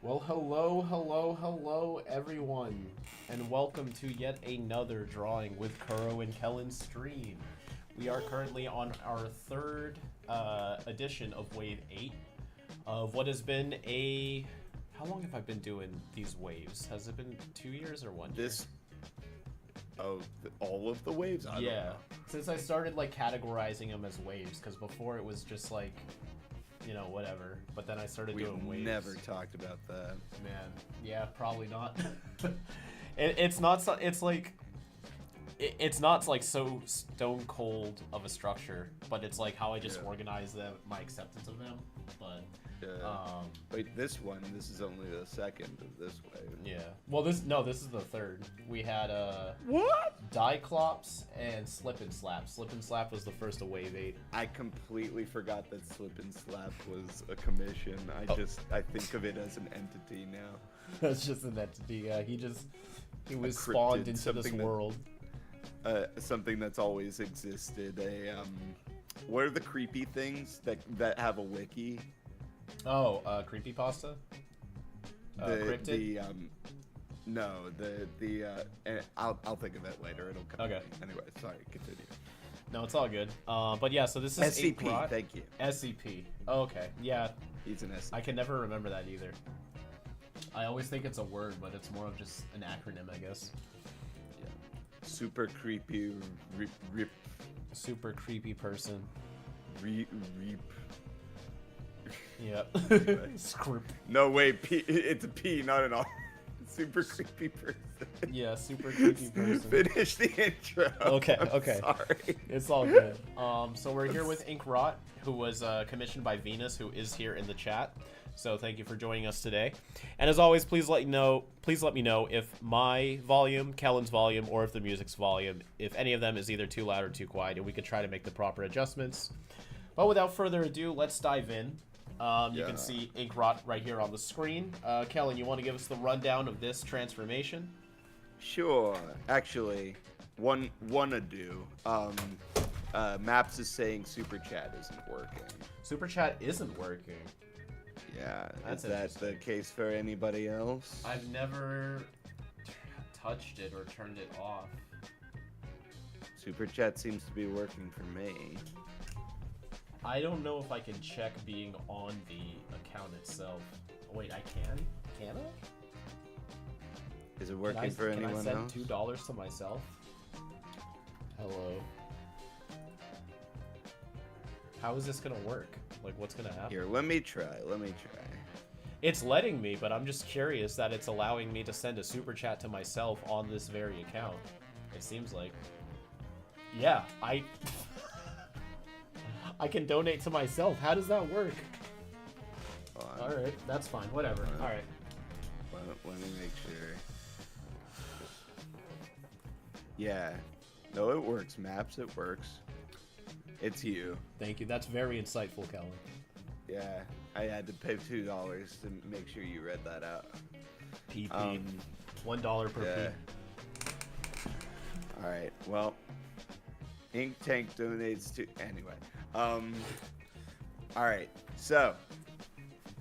Well, hello, everyone, and welcome to yet another drawing with Kuro and Kellen stream. We are currently on our third edition of Wave 8 of what has been a... How long have I been doing these waves? Has it been 2 years or 1 year? All of the waves? I don't know. Since I started like categorizing them as waves, because before it was just like, you know, whatever. But then I started doing waves. We never talked about that. Man, yeah, probably not. It's not. It's like. It's not like so stone cold of a structure, but it's like how I just organize them, my acceptance of them. But wait, this is only the second of this wave. Yeah. Well, this is the third. We had what? Diclops and Slip and Slap. Slip and Slap was the first of Wave 8. I completely forgot that Slip and Slap was a commission. I think of it as an entity now. That's just an entity. Yeah, he was spawned into this world. Something that's always existed. What are the creepy things that have a wiki? Oh, creepypasta? Cryptid? I'll think of it later. It'll come. Okay. Anyway, sorry. Continue. No, it's all good. But yeah, so this is SCP. Thank you. SCP. Oh, okay. Yeah. He's an SCP. I can never remember that either. I always think it's a word, but it's more of just an acronym, I guess. Super creepy, rip. Super creepy person. Reap. Yep. Script. No way, P. It's a P, not an R. Super creepy person. Yeah, super creepy person. Finish the intro. Okay. Sorry. It's all good. So we're here with Ink Rot, who was commissioned by Venus, who is here in the chat. So thank you for joining us today. And as always, please let me know if my volume, Kellen's volume, or if the music's volume, if any of them is either too loud or too quiet, and we could try to make the proper adjustments. But without further ado, let's dive in. You can see Ink Rot right here on the screen. Kellen, you want to give us the rundown of this transformation? Sure. Actually, one ado. Maps is saying Super Chat isn't working. Super Chat isn't working. Yeah, is that the case for anybody else? I've never touched it or turned it off. Super Chat seems to be working for me. I don't know if I can check being on the account itself. Wait, I can? Can I? Is it working for anyone else? Can I send $2 to myself? Hello. How is this gonna work? Like, what's gonna happen? Here, let me try. It's letting me, but I'm just curious that it's allowing me to send a super chat to myself on this very account. It seems like. Yeah, I can donate to myself. How does that work? Alright, that's fine. Whatever. Alright. Let me make sure. Yeah. No, it works. Maps, it works. It's you. Thank you. That's very insightful, Kellen. Yeah, I had to pay $2 to make sure you read that out. PP. $1 per P. Alright, well, Ink Tank donates to... Anyway. Alright, so,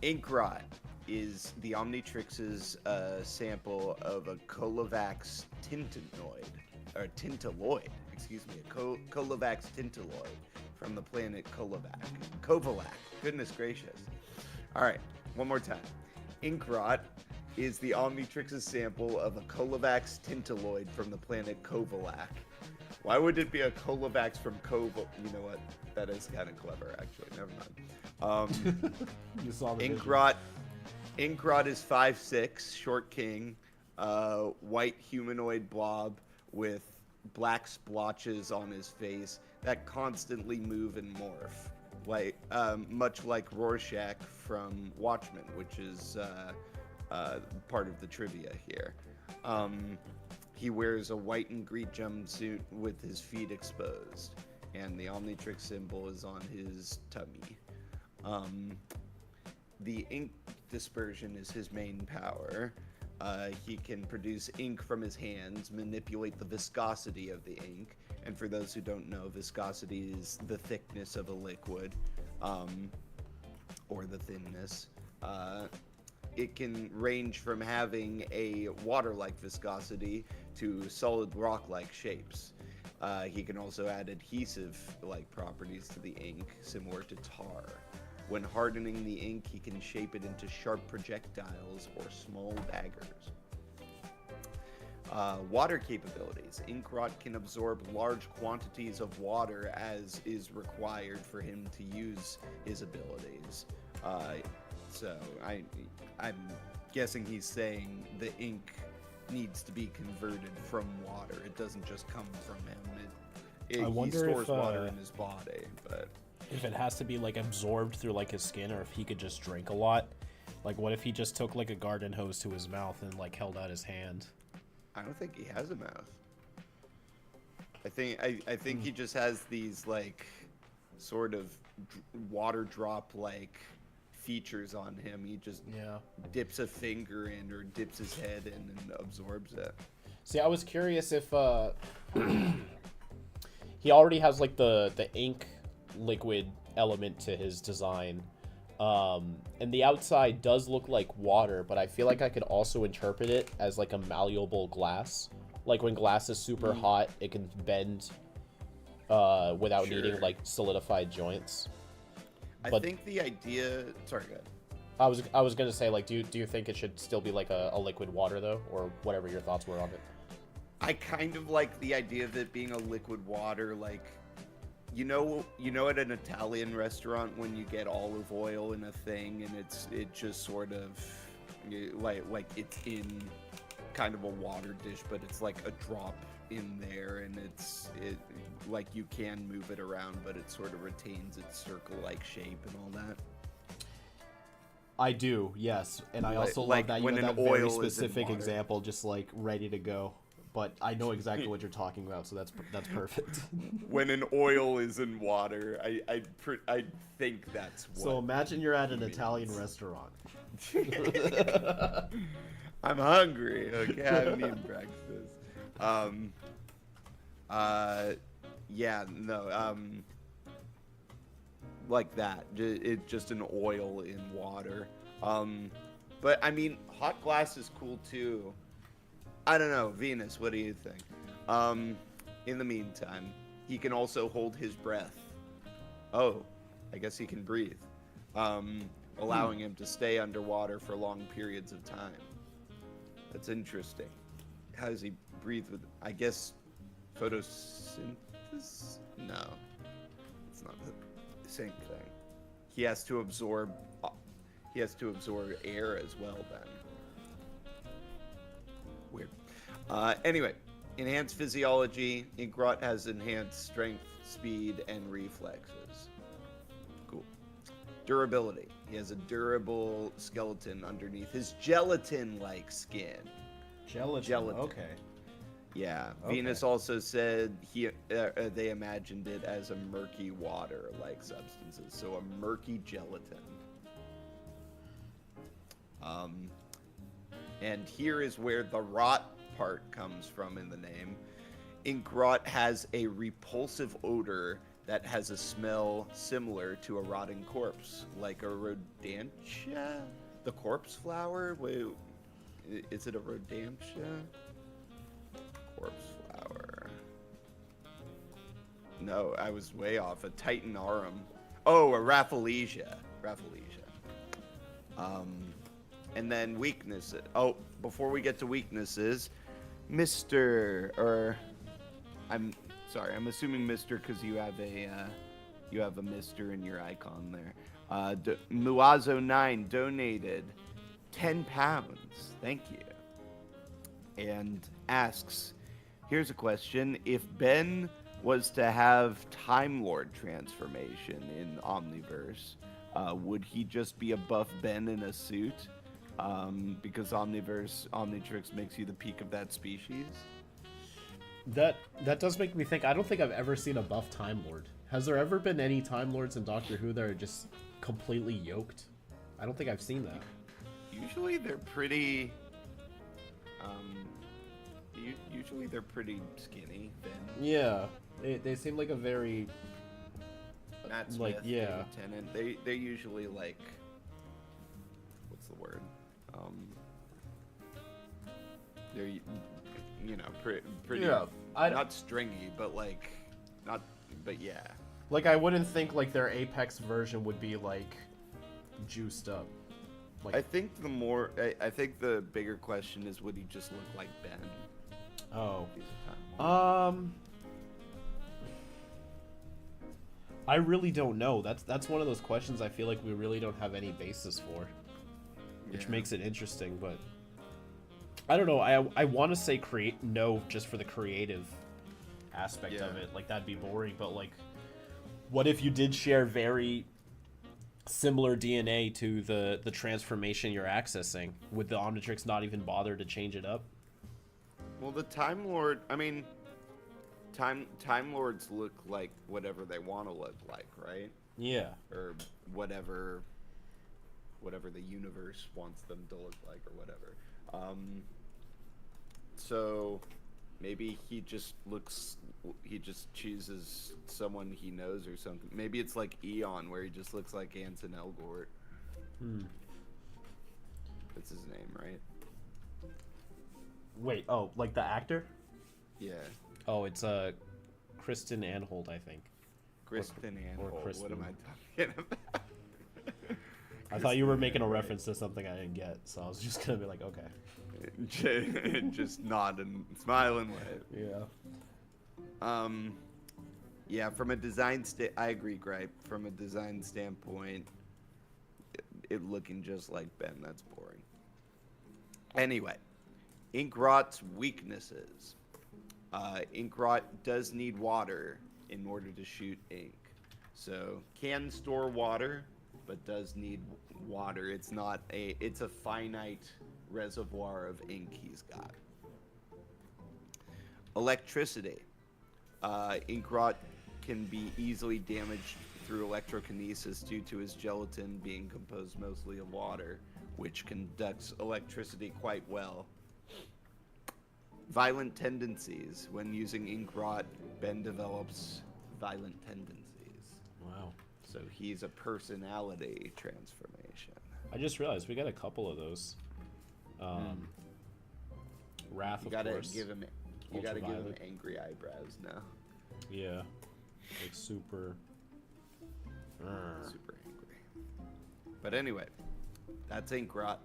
Ink Rot is the Omnitrix's sample of a Colovax Tintonoid. Or Tintyloid. Excuse me, a Colovax Tintyloid from the planet Kovalac. Goodness gracious. Alright, one more time. Ink Rot is the Omnitrix's sample of a Colovax Tintyloid from the planet Kovalac. Why would it be a Colovax from Koval? You know what? That is kind of clever, actually. Never mind. You saw the Ink Rot is 5'6", short king, white humanoid blob with black splotches on his face that constantly move and morph, like much like Rorschach from Watchmen, which is part of the trivia here. He wears a white and green jumpsuit with his feet exposed, and the Omnitrix symbol is on his tummy. The ink dispersion is his main power. He can produce ink from his hands, manipulate the viscosity of the ink, and for those who don't know, viscosity is the thickness of a liquid, or the thinness. it can range from having a water-like viscosity to solid rock-like shapes. He can also add adhesive-like properties to the ink, similar to tar. When hardening the ink, he can shape it into sharp projectiles or small daggers. Water capabilities. Inkrot can absorb large quantities of water as is required for him to use his abilities. So I'm guessing he's saying the ink needs to be converted from water. It doesn't just come from him. He stores water in his body, but if it has to be like absorbed through like his skin, or if he could just drink a lot. Like, what if he just took like a garden hose to his mouth and like held out his hand? I don't think he has a mouth. I think he just has these like sort of water drop like features on him. He just dips a finger in or dips his head in and absorbs it. See, I was curious if he already has like the ink liquid element to his design. And the outside does look like water, but I feel like I could also interpret it as like a malleable glass. Like when glass is super hot, it can bend without needing like solidified joints. I think the idea. Sorry, go ahead. I was gonna say, like, do you think it should still be like a liquid water though, or whatever your thoughts were on it? I kind of like the idea of it being a liquid water, like. You know, at an Italian restaurant when you get olive oil in a thing, and it just sort of like it's in kind of a water dish, but it's like a drop in there, and it like you can move it around, but it sort of retains its circle-like shape and all that. I do, yes, and I also love that you have that very specific example, just like ready to go. But I know exactly what you're talking about, so that's perfect. When an oil is in water, I think that's what. So imagine you're at an Italian restaurant. I'm hungry. Okay, I haven't eaten breakfast. Like that. It's just an oil in water. But I mean, hot glass is cool too. I don't know, Venus, what do you think? In the meantime, he can also hold his breath. Oh, I guess he can breathe. Allowing him to stay underwater for long periods of time. That's interesting. How does he breathe with, I guess, photosynthesis? No, it's not the same thing. He has to absorb air as well then. Weird. Anyway, enhanced physiology. Inkrot has enhanced strength, speed, and reflexes. Cool. Durability. He has a durable skeleton underneath his gelatin-like skin. Gelatin. Okay. Yeah. Okay. Venus also said they imagined it as a murky water-like substances, so a murky gelatin. And here is where the rot part comes from in the name. Inkrot has a repulsive odor that has a smell similar to a rotting corpse, like a rodentia? The corpse flower? Wait, is it a rodentia? Corpse flower. No, I was way off. A titanarum. Oh, a rafflesia. And then weaknesses. Oh, before we get to weaknesses, I'm assuming Mr. because you have a Mr. in your icon there. Muazo9 donated 10 pounds. Thank you. And asks, here's a question: if Ben was to have Time Lord transformation in Omniverse, would he just be a buff Ben in a suit? Because Omnitrix makes you the peak of that species. That does make me think. I don't think I've ever seen a buff Time Lord. Has there ever been any Time Lords in Doctor Who that are just completely yoked? I don't think I've seen that. Usually they're pretty. Usually they're pretty skinny. Then. Yeah, they seem like a very. Matt Smith, like, yeah. David Tennant. They're usually like. What's the word? They're, you know, pretty Yeah, not stringy, but like, not, but yeah. Like, I wouldn't think, like, their Apex version would be, like, juiced up. Like, I think I think the bigger question is, would he just look like Ben? oh. He's a Time Lord. I really don't know. That's one of those questions I feel like we really don't have any basis for. Which Yeah. makes it interesting, but I don't know. I want to say no just for the creative aspect of Yeah. it. Like, that'd be boring, but like, what if you did share very similar DNA to the transformation you're accessing? Would the Omnitrix not even bother to change it up? Well, the Time Lord, I mean, Time Lords look like whatever they want to look like, right? Yeah. Or whatever the universe wants them to look like, or whatever. So maybe he just chooses someone he knows or something. Maybe it's like Eon, where he just looks like Anson Elgort. That's his name, right? Wait, oh, like the actor? Yeah. Oh, it's Kristen Anhold, I think. Kristen or Anhold. Kristen. What am I talking about? I thought you were making a reference to something I didn't get, so I was just gonna be like, okay. Just nod and smile and wave. Yeah. Yeah, from a design I agree, Gripe. From a design standpoint, it looking just like Ben, that's boring. Anyway, Inkrot's weaknesses. Inkrot does need water in order to shoot ink. So, can store water, but does need water. It's a finite reservoir of ink he's got. Electricity. Inkrot can be easily damaged through electrokinesis due to his gelatin being composed mostly of water, which conducts electricity quite well. Violent tendencies. When using Inkrot, Ben develops violent tendencies. Wow. So he's a personality transformation. I just realized we got a couple of those. Wrath, You of gotta course. give him. You gotta give him Ultraviolet. angry eyebrows now. Yeah. Like super. Super angry. But anyway, that's Inkrot.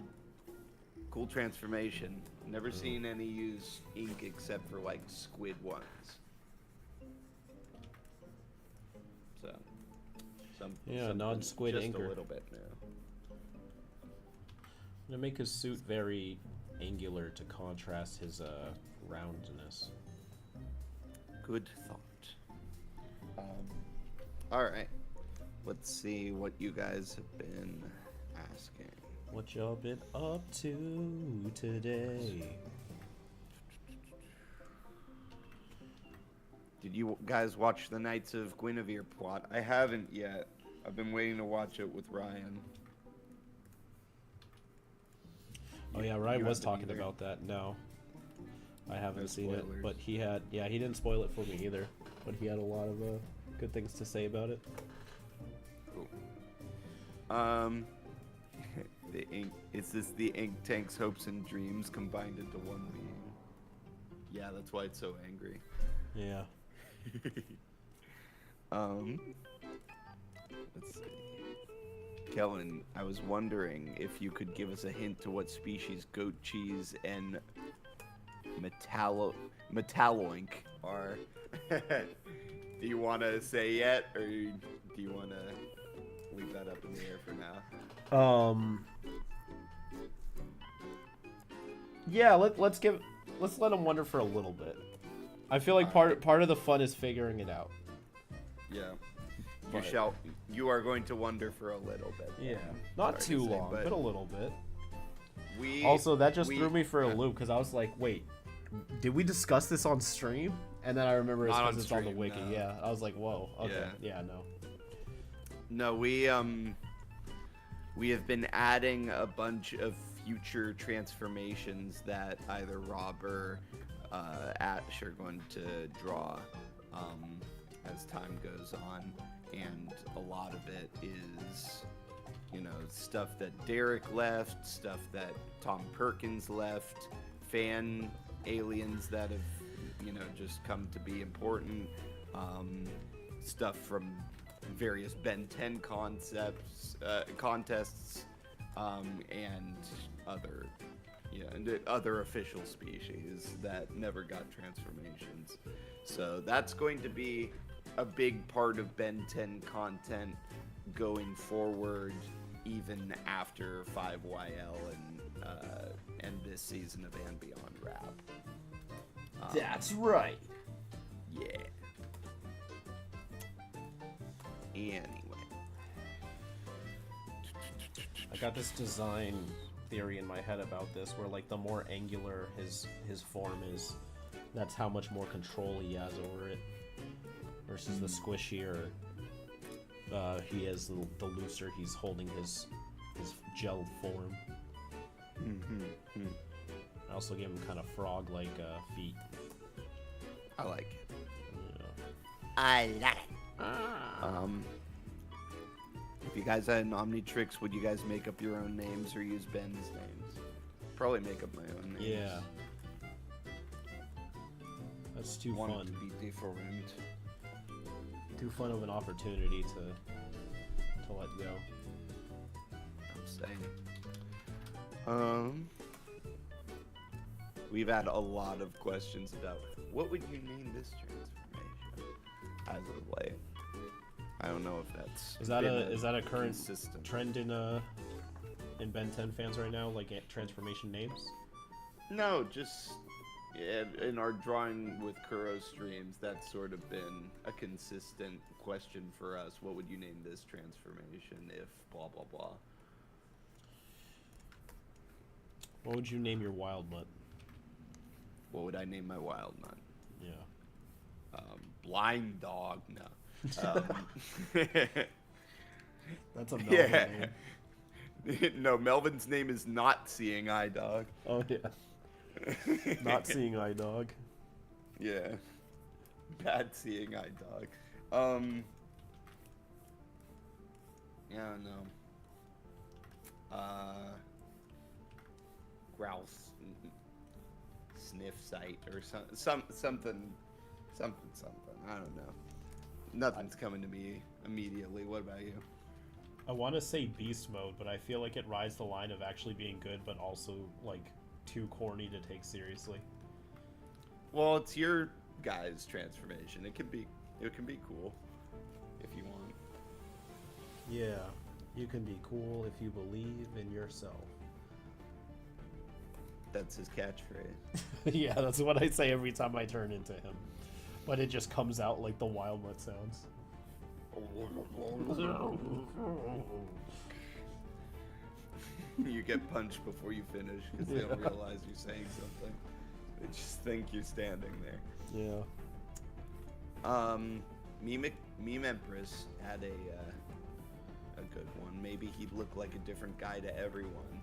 Cool transformation. Never seen any use ink except for like squid ones. So. Yeah, something non-squid just inker. a little bit new. I'm gonna make his suit very angular to contrast his roundness. Good thought. All right. Let's see what you guys have been asking. What y'all been up to today? Did you guys watch the Knights of Guinevere plot? I haven't yet. I've been waiting to watch it with Ryan. Oh yeah, Ryan You was haven't talking either? about that. No, I haven't No seen it, spoilers. but he didn't spoil it for me either. But he had a lot of good things to say about it. Cool. The ink. Is this the ink tank's hopes and dreams combined into one being? Yeah, that's why it's so angry. Yeah. Let's see. Kellen, I was wondering if you could give us a hint to what species goat cheese and metalloink are. Do you want to say yet, or do you want to leave that up in the air for now? Yeah, let's let him wonder for a little bit. I feel like part of the fun is figuring it out. Yeah. But- You are going to wonder for a little bit. Yeah, not Sorry too to say, long, but a little bit. We Also, that just threw me for a loop because I was like, wait, did we discuss this on stream? And then I remember it's Not because on it's on the stream, wiki. no. Yeah, I was like, whoa. Okay. Yeah. Yeah, no. No, we have been adding a bunch of future transformations that either Rob or Ash are going to draw as time goes on, and a lot of it is you know, stuff that Derek left, stuff that Tom Perkins left, fan aliens that have, you know, just come to be important, stuff from various Ben 10 contests, and other, and other official species that never got transformations. So that's going to be a big part of Ben 10 content going forward, even after 5YL and this season of And Beyond Rap. That's right. Yeah. Anyway. I got this design theory in my head about this, where like the more angular his form is, that's how much more control he has over it, versus the squishier he is, the looser he's holding his gel form. I also gave him kind of frog-like feet. I like it. Yeah. I like it. If you guys had an Omnitrix, would you guys make up your own names or use Ben's names? Probably make up my own names. Yeah. That's too Want fun. it to be different. Too fun of an opportunity to let go. I'm saying. We've had a lot of questions about what would you name this transformation as of late. I don't know if that's Is that a current consistent trend in Ben 10 fans right now, like transformation names? No, just in our drawing with Kuro streams, that's sort of been a consistent question for us. What would you name this transformation if blah blah blah? What would you name your wild mutt? What would I name my wild nut? Yeah. Blind dog. No. That's a Melvin name. No, Melvin's name is not Seeing Eye Dog. Oh yeah. Not Seeing Eye Dog. Yeah. Bad Seeing Eye Dog. Yeah, no. Grouse Sniff Sight or something. I don't know. Nothing's coming to me immediately. What about you? I want to say beast mode, but I feel like it rides the line of actually being good, but also like too corny to take seriously. Well, it's your guy's transformation. It can be cool if you want. Yeah, you can be cool if you believe in yourself. That's his catchphrase. Yeah, that's what I say every time I turn into him. But it just comes out like the wild mutt sounds. You get punched before you finish because they don't realize you're saying something. They just think you're standing there. Yeah. Meme Empress had a good one. Maybe he'd look like a different guy to everyone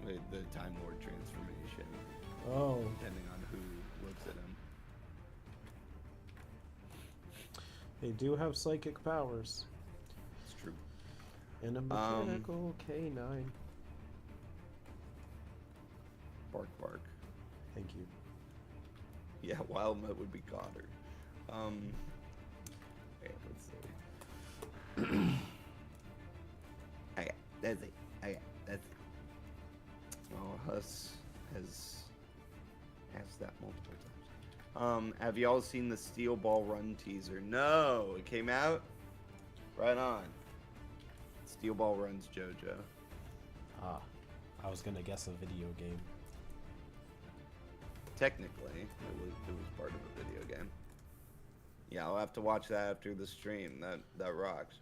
with the Time Lord transformation. Oh. Depending on who looks at him. They do have psychic powers. It's true. And a mechanical K9. Bark bark. Thank you. Yeah, Wild Mutt would be Goddard. Let's see. Okay, that's it. That's it. Oh, Huss has asked that multiple times. Have y'all seen the Steel Ball Run teaser? No, it came out. Right on. Steel Ball Run's JoJo. Ah, I was gonna guess a video game. Technically, it was part of a video game. Yeah, I'll have to watch that after the stream. That rocks.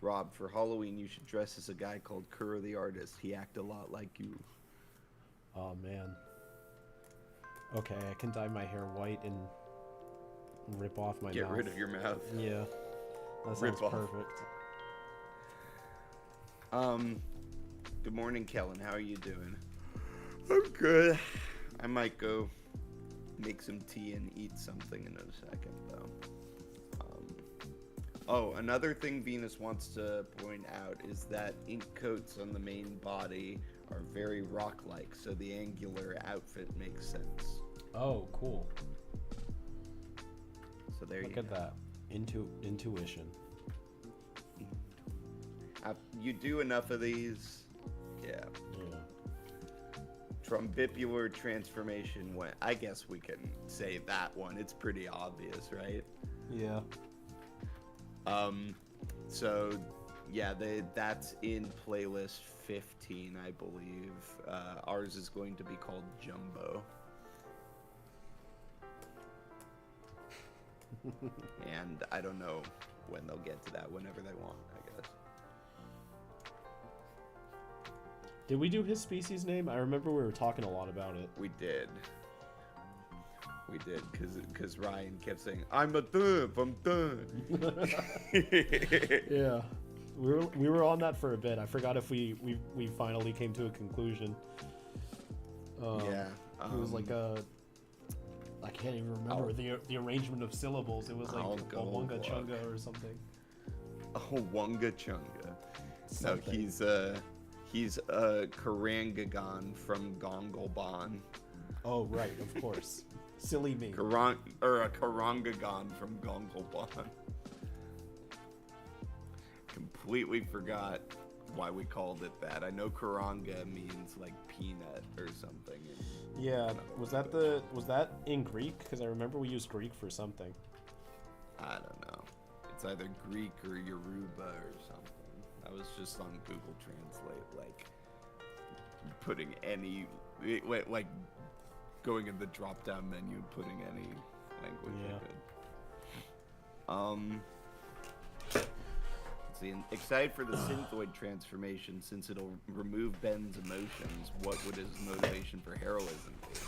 Rob, for Halloween, you should dress as a guy called Kuro the Artist. He act a lot like you. Oh man. Okay, I can dye my hair white and rip off my mouth. Get rid of your mouth. Yeah. That Rip sounds off. perfect. Good morning, Kellen. How are you doing? I'm good. I might go make some tea and eat something in a second, though. Oh, another thing Venus wants to point out is that ink coats on the main body are very rock-like, so the angular outfit makes sense. Oh, cool. So there Look you at go. that. Intuition. You do enough of these, yeah. Yeah. Trombipular transformation. I guess we can say that one. It's pretty obvious, right? Yeah. So yeah, that's in playlist 15, I believe. Ours is going to be called Jumbo. And I don't know when they'll get to that, whenever they want, I guess. Did we do his species name? I remember we were talking a lot about it. We did. We did, because Ryan kept saying, I'm done. Yeah. We were on that for a bit. I forgot if we finally came to a conclusion. Yeah. It was like I can't even remember the arrangement of syllables. It was like I'll a go Wunga look. Chunga or something. Oh, Wunga Chunga. Something. No, he's a Karangagon from Gongalbon. Oh, right, of course. Silly me. A Karangagon from Gongalbon. Completely forgot why we called it that. I know Karanga means like peanut or something. Yeah, was that in Greek? Because I remember we used Greek for something. I don't know. It's either Greek or Yoruba or something. I was just on Google Translate, like putting any, like going in the drop-down menu, and putting any language I could. Excited for the synthoid transformation since it'll remove Ben's emotions. What would his motivation for heroism be?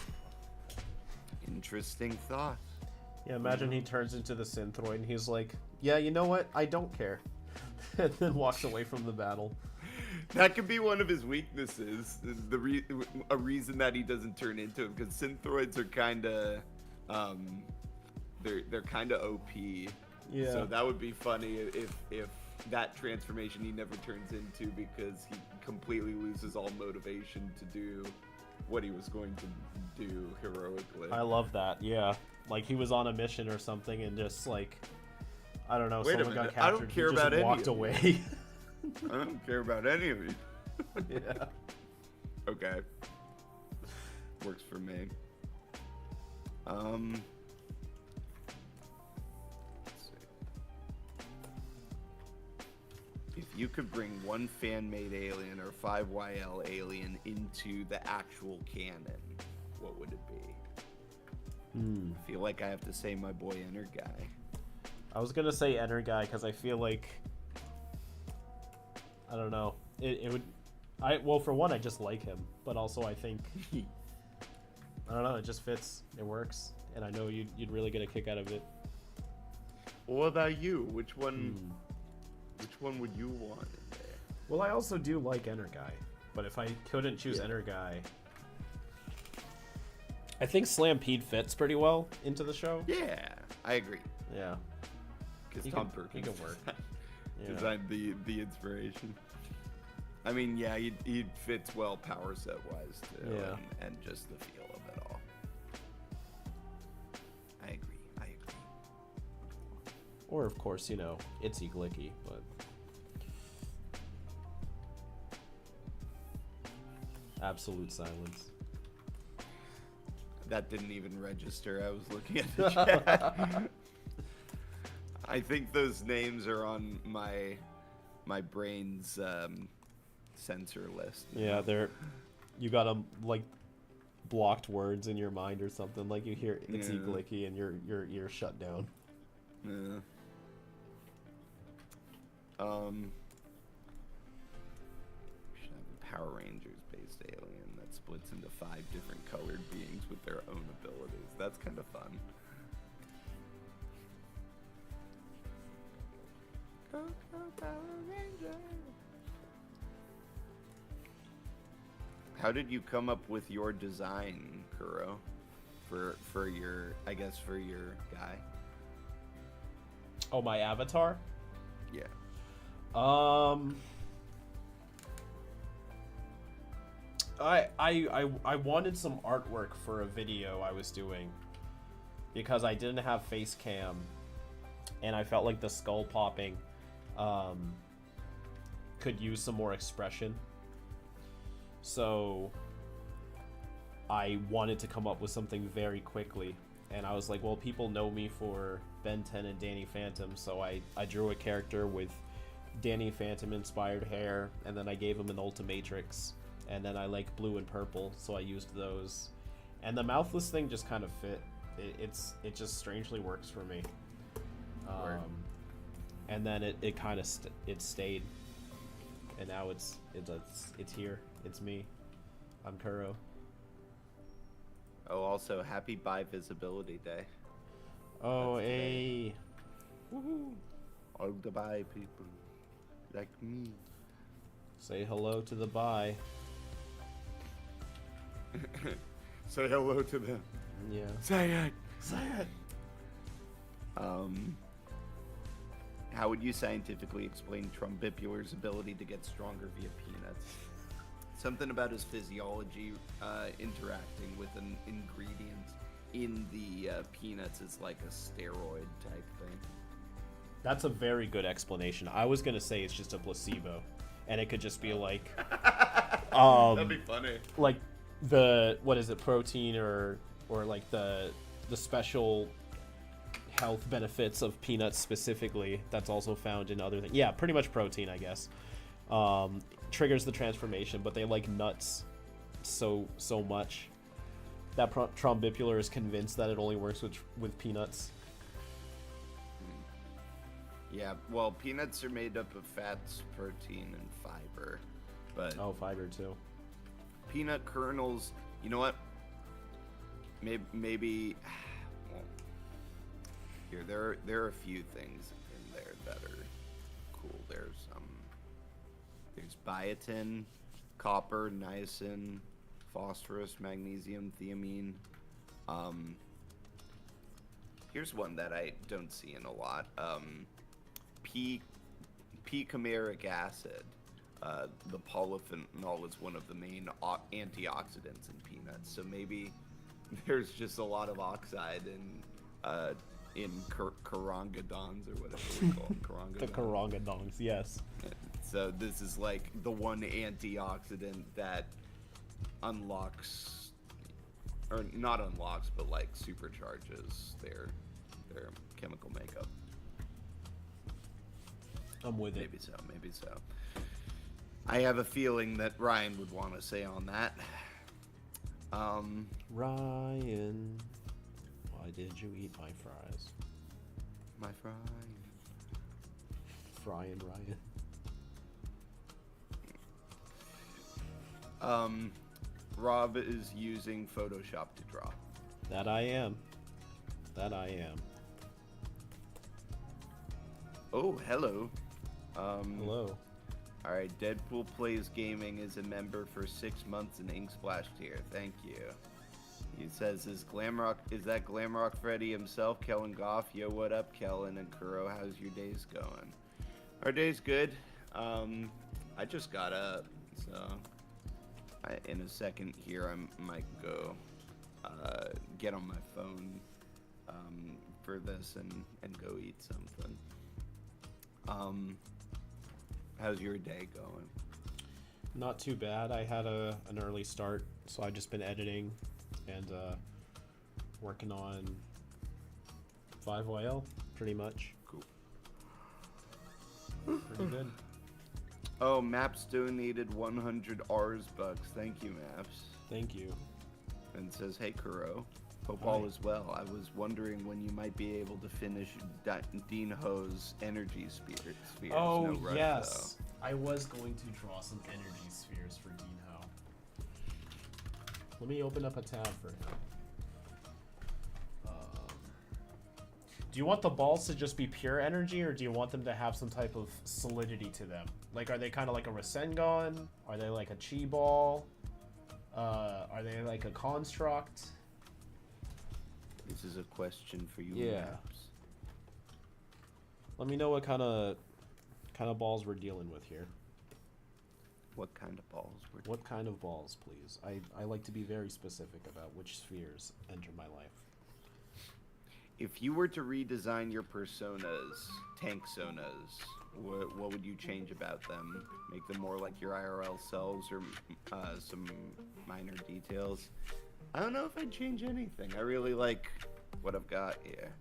Interesting thought. Yeah, imagine he turns into the synthroid and he's like, yeah, you know what? I don't care. And then walks away from the battle. That could be one of his weaknesses. A reason that he doesn't turn into him, because synthroids are kind of, they're kind of OP. Yeah. So that would be funny if that transformation he never turns into, because he completely loses all motivation to do what he was going to do heroically. I love that. Yeah, like he was on a mission or something and just like, I don't know, Wait a someone got minute, I don't captured. care He just about any walked of away. I don't care about any of you. Yeah. Okay. Works for me. Let's see. If you could bring one fan-made alien or 5YL alien into the actual canon, what would it be? I feel like I have to say my boy Enter Guy. I was gonna say Enter Guy because I feel like, I don't know, it would. Well, for one, I just like him, but also I think, I don't know, it just fits, it works, and I know you'd really get a kick out of it. What about you? Which one would you want in there? Well, I also do like Enter Guy, but if I couldn't choose Enter Guy, I think Slampede fits pretty well into the show. Yeah, I agree. Yeah. Because He Tom could- he Perkins could work. Yeah. designed the inspiration. I mean, yeah, he fits well power set wise too, Yeah. and just the feel of it all. I agree. Or, of course, Itsy Glicky, but... Absolute silence. That didn't even register. I was looking at the chat. I think those names are on my brain's sensor list. Yeah, you got like blocked words in your mind or something. Like you hear Itsy Glicky and your ear shut down. Yeah. Should have a Power Rangers based alien that splits into 5 different colored beings with their own abilities. That's kind of fun. Go, go, Power Rangers. How did you come up with your design, Kuro? For your guy? Oh, my avatar? Yeah. I wanted some artwork for a video I was doing because I didn't have face cam, and I felt like the skull popping could use some more expression. So I wanted to come up with something very quickly, and I was like, well, people know me for Ben 10 and Danny Phantom, so I drew a character with Danny Phantom inspired hair, and then I gave him an Ultimatrix, and then I like blue and purple, so I used those, and the mouthless thing just kind of fit. It just strangely works for me. And then it kind of it stayed, and now it's here. It's me. I'm Kuro. Oh, also, happy Bi-Visibility Day. Oh, hey. Woohoo. All the bi people, like me. Say hello to the bi. Say hello to them. Yeah. Say it. Say it. How would you scientifically explain Trumbipular's ability to get stronger via peanuts? Something about his physiology interacting with an ingredient in the peanuts is like a steroid type thing. That's a very good explanation. I was gonna say it's just a placebo, and it could just be like, that'd be funny. Like what is it, protein or like the special health benefits of peanuts specifically. That's also found in other things. Yeah, pretty much protein, I guess. Triggers the transformation, but they like nuts so much that Trombipular is convinced that it only works with peanuts. Yeah, well, peanuts are made up of fats, protein, and fiber, but fiber too. Peanut kernels. You know what? Maybe. Well, here there are a few things in there that are cool. There's biotin, copper, niacin, phosphorus, magnesium, thiamine. Here's one that I don't see in a lot. P-chimeric acid. The polyphenol is one of the main antioxidants in peanuts. So maybe there's just a lot of oxide in karangadons or whatever we call them. The karangadons, yes. So this is like the one antioxidant that unlocks, or not unlocks, but like supercharges their chemical makeup. I'm with it. Maybe so. I have a feeling that Ryan would want to say on that. Ryan, why did you eat my fries? My fries. Ryan. Rob is using Photoshop to draw. That I am. Oh, hello. Hello. Alright, Deadpool Plays Gaming is a member for 6 months in Inksplash tier. Thank you. He says, is that Glamrock Freddy himself, Kellen Goff? Yo, what up, Kellen and Kuro? How's your days going? Our day's good. I just got up, so in a second here I might go get on my phone for this and go eat something. How's your day going? Not too bad. I had an early start, so I've just been editing and working on 5YL, pretty much. Cool. Pretty good. Oh, Maps donated 100 Rs bucks. Thank you, Maps. Thank you. And says, hey, Kuro. Hope Hi. all is well. I was wondering when you might be able to finish Dean Ho's energy spheres. Oh, No rush, yes. I was going to draw some energy spheres for Dean Ho. Let me open up a tab for him. Do you want the balls to just be pure energy, or do you want them to have some type of solidity to them? Like, are they kind of like a Rasengan? Are they like a Chi ball? Are they like a construct? This is a question for you, Yeah. Maps. Let me know what kind of kind of balls we're dealing with here? What kind of balls? What kind of balls, please? I like to be very specific about which spheres enter my life. If you were to redesign your personas, tanksonas, what would you change about them? Make them more like your IRL selves, or some minor details? I don't know if I'd change anything. I really like what I've got here.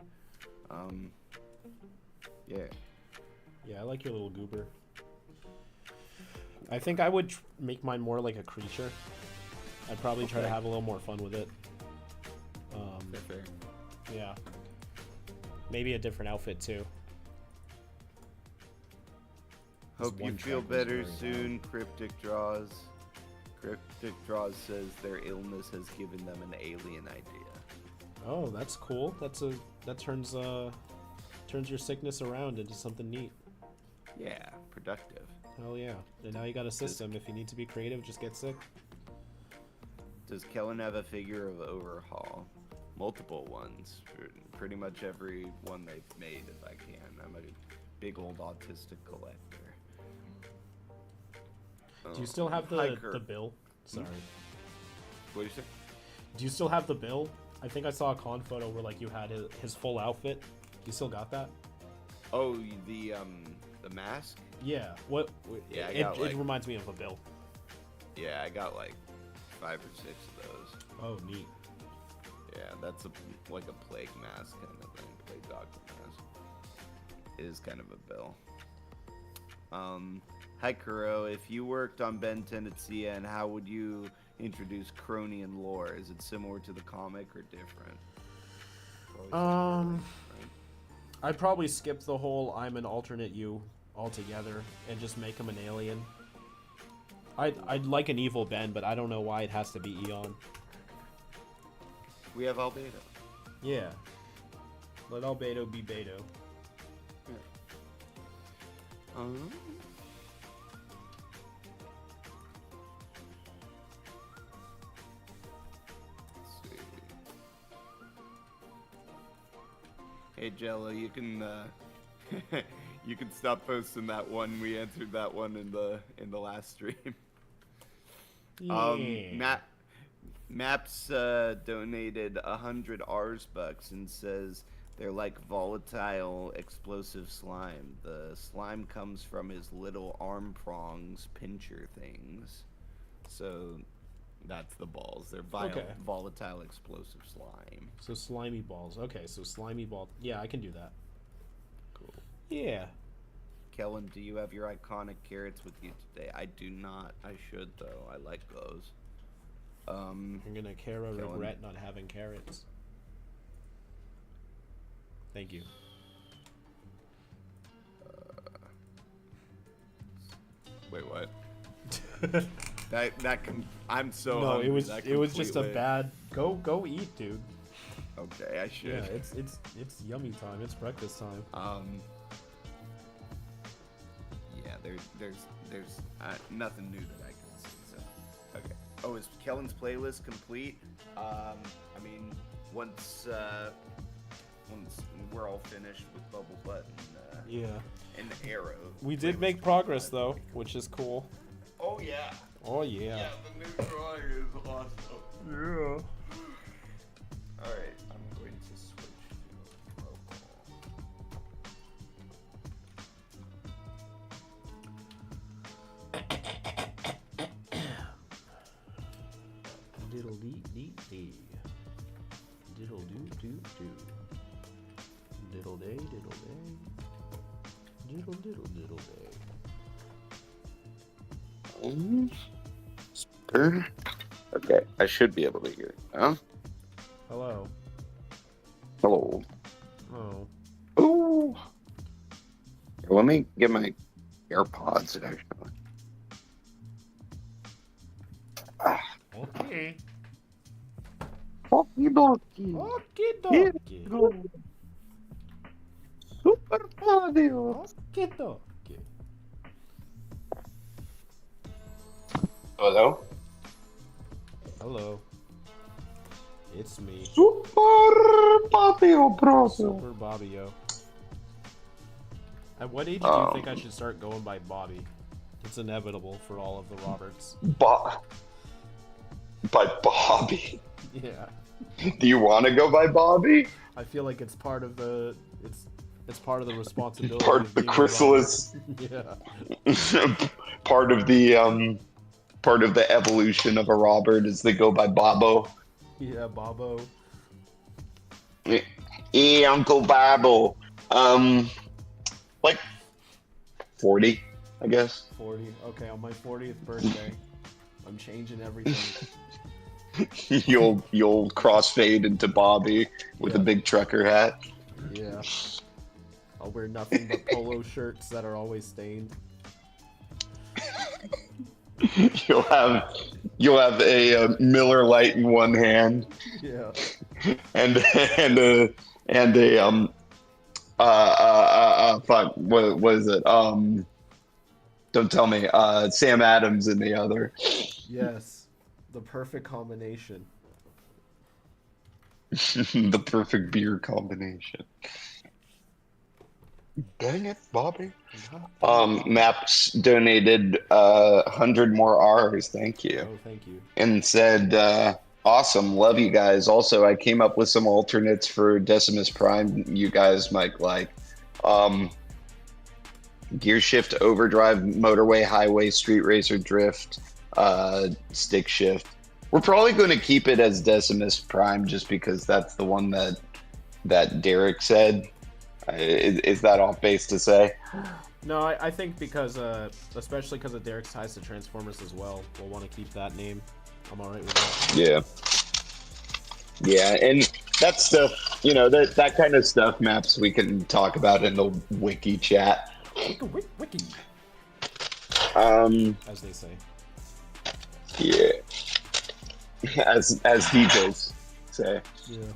Yeah. Yeah, I like your little goober. I think I would make mine more like a creature. I'd probably try to have a little more fun with it. Fair. Yeah. Maybe a different outfit too. Hope you feel better soon, Cryptic Draws. Cryptic Draws says their illness has given them an alien idea. Oh, that's cool. That turns your sickness around into something neat. Yeah, productive. Hell yeah. And now you got a system. If you need to be creative, just get sick. Does Kellen have a figure of Overhaul? Multiple ones. Pretty much every one they've made, if I can. I'm a big old autistic collector. Do you still have the bill? Sorry. What did you say? Do you still have the bill? I think I saw a con photo where like you had his full outfit. You still got that? Oh, the mask? Yeah. What? Yeah, it reminds me of a bill. Yeah, I got like 5 or 6 of those. Oh, neat. Yeah, that's like a plague mask kind of thing. Plague doctor mask. It is kind of a bill. Hi Kuro, if you worked on Ben 10 at CN, how would you introduce Cronian lore? Is it similar to the comic or different? I'd probably skip the whole I'm an alternate you altogether and just make him an alien. I'd like an evil Ben, but I don't know why it has to be Eon. We have Albedo. Yeah. Let Albedo be Beto. Yeah. Let's see. Hey Jello, you can you can stop posting that one. We answered that one in the last stream. Yeah. Maps donated 100 Rs bucks and says they're like volatile explosive slime. The slime comes from his little arm prongs pincher things. So that's the balls. They're volatile explosive slime. So slimy balls. Okay, so slimy ball. Yeah, I can do that. Cool. Yeah. Kellen, do you have your iconic carrots with you today? I do not. I should though. I like those. I'm gonna regret not having carrots. Thank you. Wait, what? I'm so no. hungry. It was just a bad. Go eat, dude. Okay, I should. Yeah, it's yummy time. It's breakfast time. Yeah, there's nothing new that I can see. So, okay. Oh, is Kellen's playlist complete? I mean, once we're all finished with Bubble Butt and Arrow. We did make progress though, which is cool. Oh yeah. Oh yeah. Yeah, the new drawing is awesome. Yeah. All right, I'm going to switch to local. Diddle dee dee dee. Diddle doo doo doo. Diddle day diddle day. Diddle diddle diddle day. Okay, I should be able to hear it. Huh? Hello. Hello. Oh. Ooh. Here, let me get my AirPods actually. Okay. Okie dokie. Okay, dokie. Super audio. Okay, dokie. Hello? Hello. It's me. Super Patio Proso. Super Bobbio. At what age do you think I should start going by Bobby? It's inevitable for all of the Roberts. By Bobby. Yeah. Do you want to go by Bobby? I feel like it's part of the it's part of the responsibility. Part of the chrysalis. Yeah. part of the evolution of a Robert is they go by Bobo. Yeah, Bobo. Hey, Uncle Bobo. Like 40, I guess. 40. Okay, on my 40th birthday, I'm changing everything. you'll crossfade into Bobby with a big trucker hat. Yeah. I'll wear nothing but polo shirts that are always stained. You'll have a Miller Lite in one hand. Yeah. And a fuck, what is it? Don't tell me. Sam Adams in the other. Yes. The perfect combination. The perfect beer combination. Dang it, Bobby. Maps donated 100 more R's. Thank you. Oh, thank you. And said, awesome, love you guys. Also, I came up with some alternates for Decimus Prime you guys might like. Gear shift, overdrive, motorway, highway, street racer, drift, stick shift. We're probably going to keep it as Decimus Prime just because that's the one that Derek said. Is that off base to say? No, I think because, especially because of Derek's ties to Transformers as well, we'll want to keep that name. I'm alright with that. Yeah. Yeah, and that stuff, that kind of stuff, Maps, we can talk about in the wiki chat. Wiki. As they say. Yeah. As DJs say. Yeah.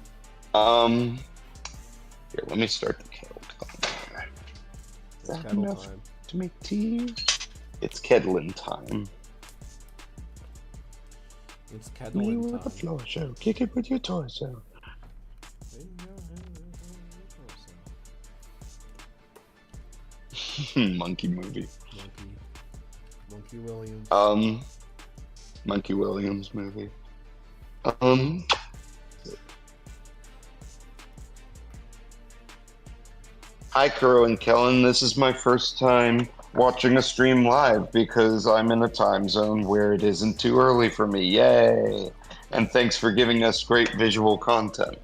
Here, let me start the kettle. It's kettle time. To make tea? It's kettling time. It's kettling time. With the floor show. Kick it with your torso. Monkey movie. Monkey Williams. Monkey Williams movie. Hi, Kuro and Kellen. This is my first time watching a stream live because I'm in a time zone where it isn't too early for me. Yay! And thanks for giving us great visual content.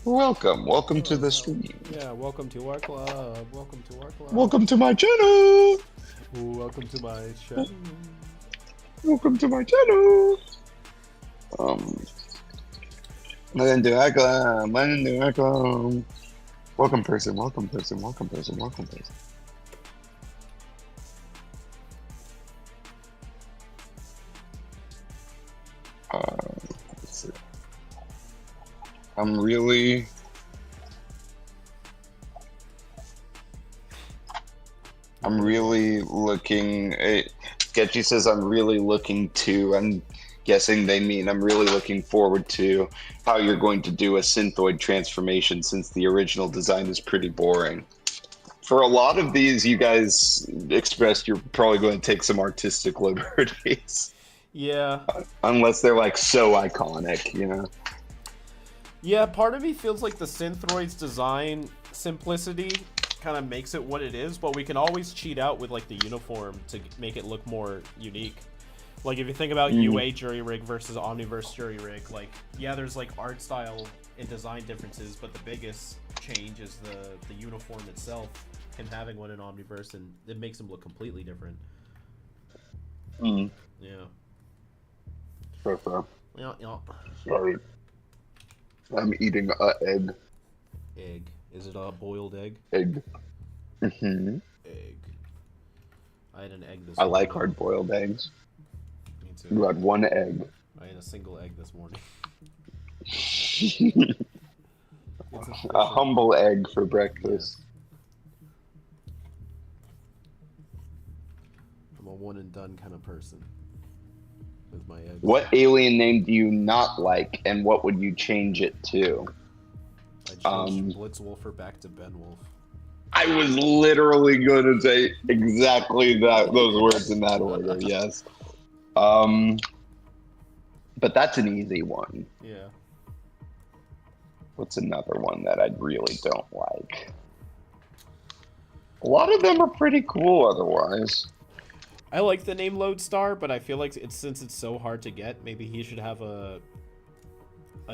Welcome to the stream. Yeah, welcome to our club. Welcome to our club. Welcome to my channel. Welcome to my channel. Welcome to my channel. Welcome person. Let's see. I'm really looking. Sketchy says I'm really looking to. I'm guessing they mean I'm really looking forward to how you're going to do a synthoid transformation since the original design is pretty boring. For a lot of these, you guys expressed you're probably going to take some artistic liberties. Yeah. Unless they're like so iconic, Yeah, part of me feels like the Synthroid's design simplicity kind of makes it what it is, but we can always cheat out with like the uniform to make it look more unique. Like if you think about UA jury rig versus Omniverse jury rig, like yeah, there's like art style and design differences, but the biggest change is the uniform itself. Him having one in Omniverse, and it makes him look completely different. Yeah. Fair. Yeah. Sorry. I'm eating an egg. Egg. Is it a boiled egg? Egg. Egg. I had an egg this morning. I like hard-boiled eggs. Me too. You had one egg. I had a single egg this morning. A humble egg for breakfast. I'm a one-and-done kind of person with my eggs. What alien name do you not like, and what would you change it to? I changed Blitzwolfer back to Benwolf. I was literally going to say exactly those words in that order. Yes. But that's an easy one. Yeah. What's another one that I really don't like? A lot of them are pretty cool otherwise. I like the name Lodestar, but I feel like since it's so hard to get, maybe he should have a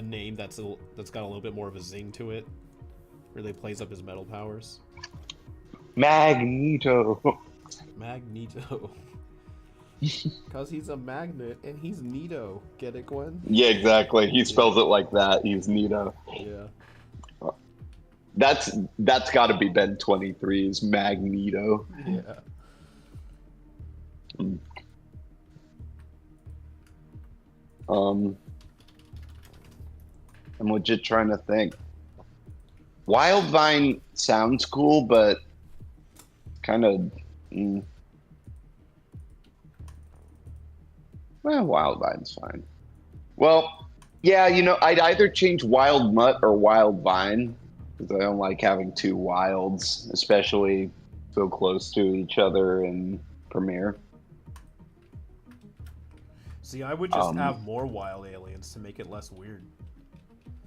name that's got a little bit more of a zing to it. Really plays up his metal powers. Magneto. Magneto. Because he's a magnet and he's Neato. Get it, Gwen? Yeah, exactly. He spells it like that. He's Neato. Yeah. That's got to be Ben 23's Magneto. Yeah. I'm legit trying to think. Wildvine sounds cool, but kind of. Well, Wildvine's fine. Well, yeah, I'd either change Wild Mutt or Wild Vine because I don't like having two wilds, especially so close to each other in Premiere. See, I would just have more wild aliens to make it less weird.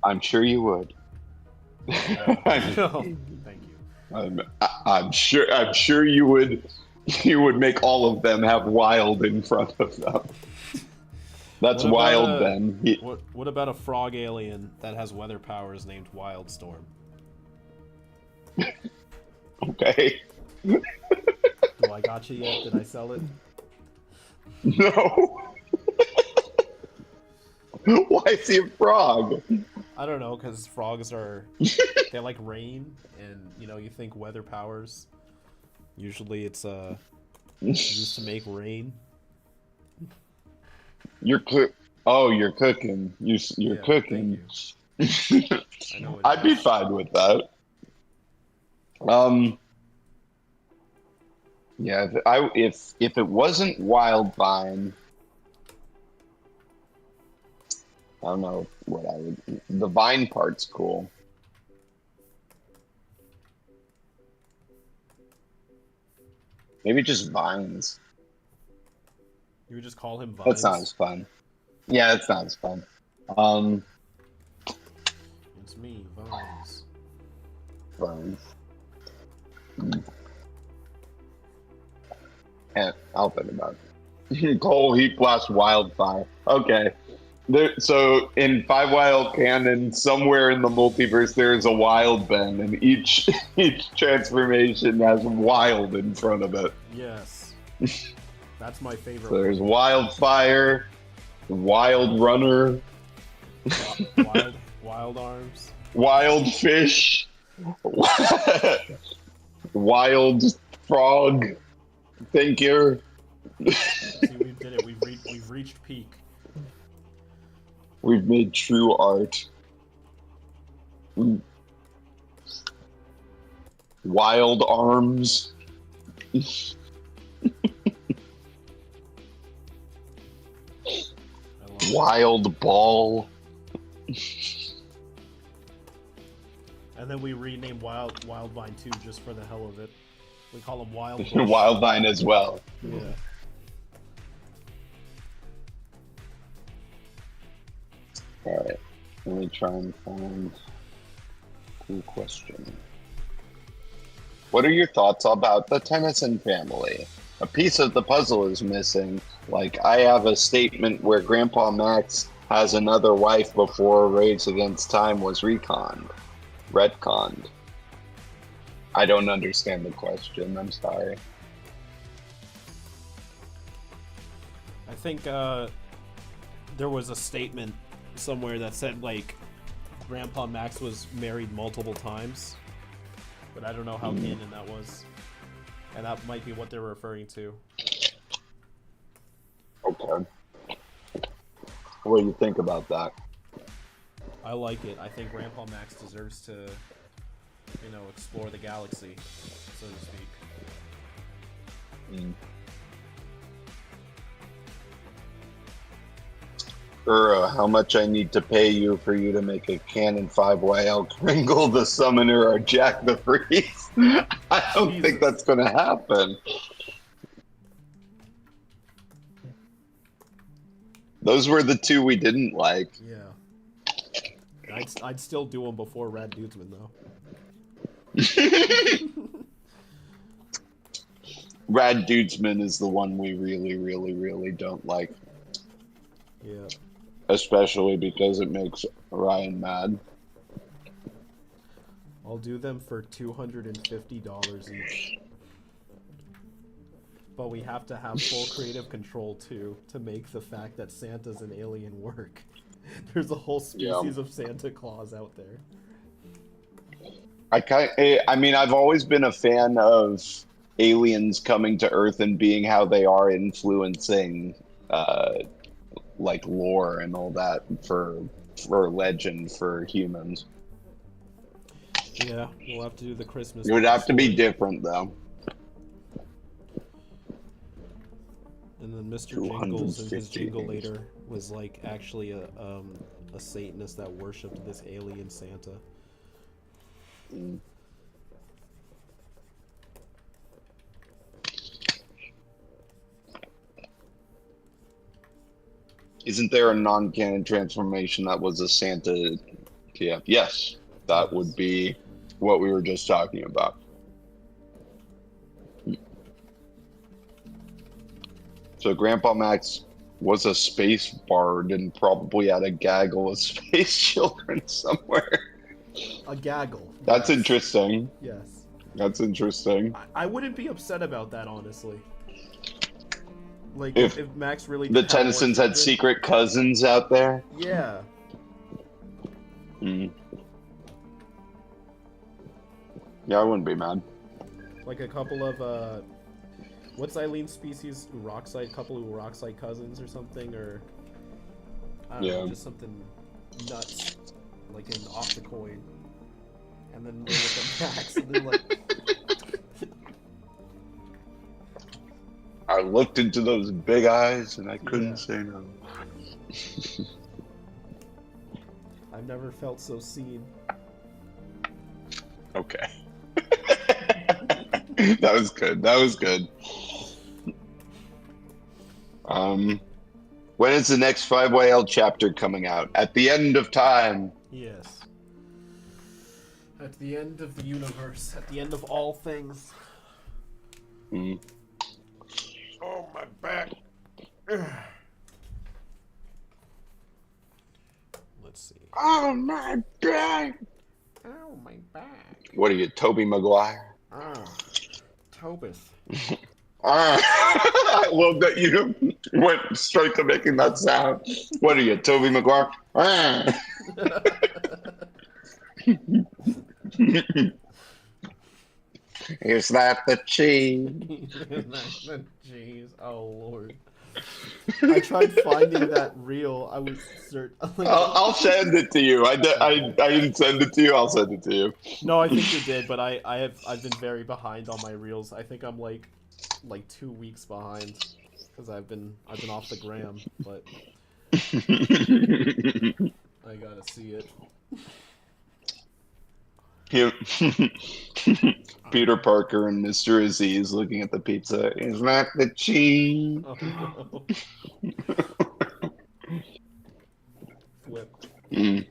I'm sure you would. Oh, thank you. I'm sure you would. You would make all of them have wild in front of them. That's wild, then. What about a frog alien that has weather powers named Wildstorm? Okay. Do I got you yet? Did I sell it? No. Why is he a frog? I don't know, because frogs they like rain, and you think weather powers. Usually it's used to make rain. You're cooking. You're cooking. I know I'd be fine with that. Yeah, if it wasn't Wildvine, I don't know what I would. The vine part's cool. Maybe just vines. You would just call him Vines? That sounds fun. Yeah, that sounds fun. It's me, Vines. Vines. And I'll think about it. Coal, heat blast, wildfire. Okay. So in Five Wild Canon, somewhere in the multiverse, there is a wild Ben, and each transformation has wild in front of it. Yes. That's my favorite. So there's wildfire, wild runner, wild arms, wild fish, wild frog. Thank you. See, we did it. We've reached peak. We've made true art. Wild arms. Wild ball. And then we renamed Wildvine 2 just for the hell of it. We call him Wild Bush. Wildvine as well. Yeah. Alright, let me try and find a cool question. What are your thoughts about the Tennyson family? A piece of the puzzle is missing. Like, I have a statement where Grandpa Max has another wife before Rage Against Time was retconned. I don't understand the question, I'm sorry. I think there was a statement somewhere that said, like, Grandpa Max was married multiple times, but I don't know how canon that was, and that might be what they're referring to. Okay. What do you think about that? I like it. I think Grandpa Max deserves to, explore the galaxy, so to speak. How much I need to pay you for you to make a canon 5 Wild Kringle, the Summoner, or Jack the Priest? I don't think that's gonna happen. Those were the two we didn't like. Yeah. I'd still do them before Rad Dudesman, though. Rad Dudesman is the one we really, really, really don't like. Yeah. Especially because it makes Ryan mad. I'll do them for $250 each. But we have to have full creative control, too, to make the fact that Santa's an alien work. There's a whole species of Santa Claus out there. I mean, I've always been a fan of aliens coming to Earth and being how they are, influencing like lore and all that for legend for humans. Yeah, we'll have to do the Christmas. It would have to be different, though. And then Mr. Jingles and his Jingulator was like actually a Satanist that worshipped this alien Santa. Mm. Isn't there a non-canon transformation that was a Santa TF? Yes, that would be what we were just talking about. So Grandpa Max was a space bard and probably had a gaggle of space children somewhere. A gaggle. That's interesting. Yes. That's interesting. I wouldn't be upset about that, honestly. Like, If Max really the did have more Tennysons had children. secret cousins out there. Yeah. Mm. Yeah, I wouldn't be mad. Like a couple of, what's Eileen's species? Uroxite? Couple of Uroxite cousins or something? Or, I don't know, just something nuts. Like an octocoin. And then they look at Max and they're like... I looked into those big eyes and I couldn't say no. I've never felt so seen. Okay. That was good. That was good. When is the next 5YL chapter coming out? At the end of time. Yes. At the end of the universe. At the end of all things. Mm. Oh, my back. Let's see. Oh, my back. Oh, my back. What are you, Tobey Maguire? Tobis. Well, that you went straight to making that sound. What are you, Tobey Maguire? Is that the cheese? Jeez, oh Lord. I tried finding that reel. I was like, I'll send it to you. I didn't send it to you. I'll send it to you. No, I think you did, but I've been very behind on my reels. I think I'm like 2 weeks behind because I've been off the gram, but I gotta see it. Peter Parker and Mr. Aziz looking at the pizza. Is that the cheese? Oh, no. Flip. Mm.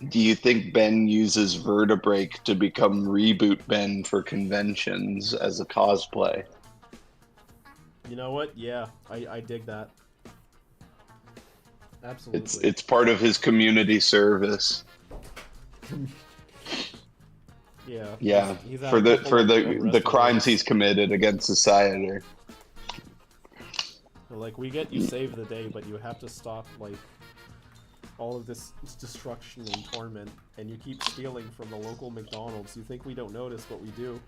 Do you think Ben uses Vertebrake to become Reboot Ben for conventions as a cosplay? You know what? Yeah, I dig that. Absolutely. It's part of his community service. Yeah. Yeah. He's for the crimes he's committed against society. Like, we get you save the day, but you have to stop like all of this destruction and torment, and you keep stealing from the local McDonald's. You think we don't notice, but we do.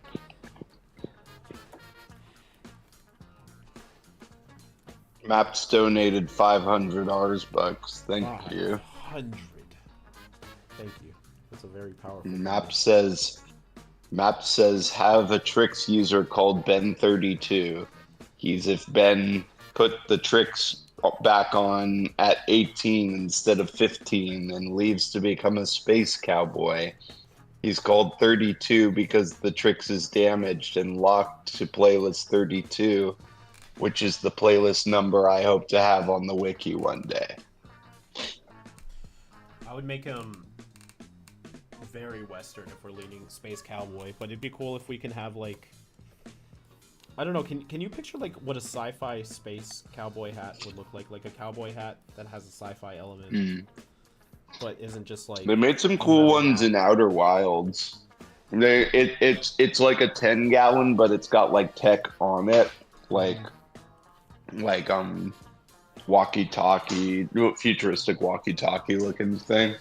Maps donated $500 bucks. Thank you. 500. Thank you. That's a very powerful. Map says have a Trix user called Ben32. He's if Ben put the Trix back on at 18 instead of 15 and leaves to become a space cowboy, He's called 32 because the Trix is damaged and locked to playlist 32, which is the playlist number I hope to have on the wiki one day. I would make him very Western if we're leaning space cowboy, but it'd be cool if we can have like, I don't know, can you picture like what a sci-fi space cowboy hat would look like a cowboy hat that has a sci-fi element, but isn't just like. They made some cool ones in Outer Wilds. It's like a 10-gallon, but it's got like tech on it, like walkie-talkie, futuristic walkie-talkie looking thing.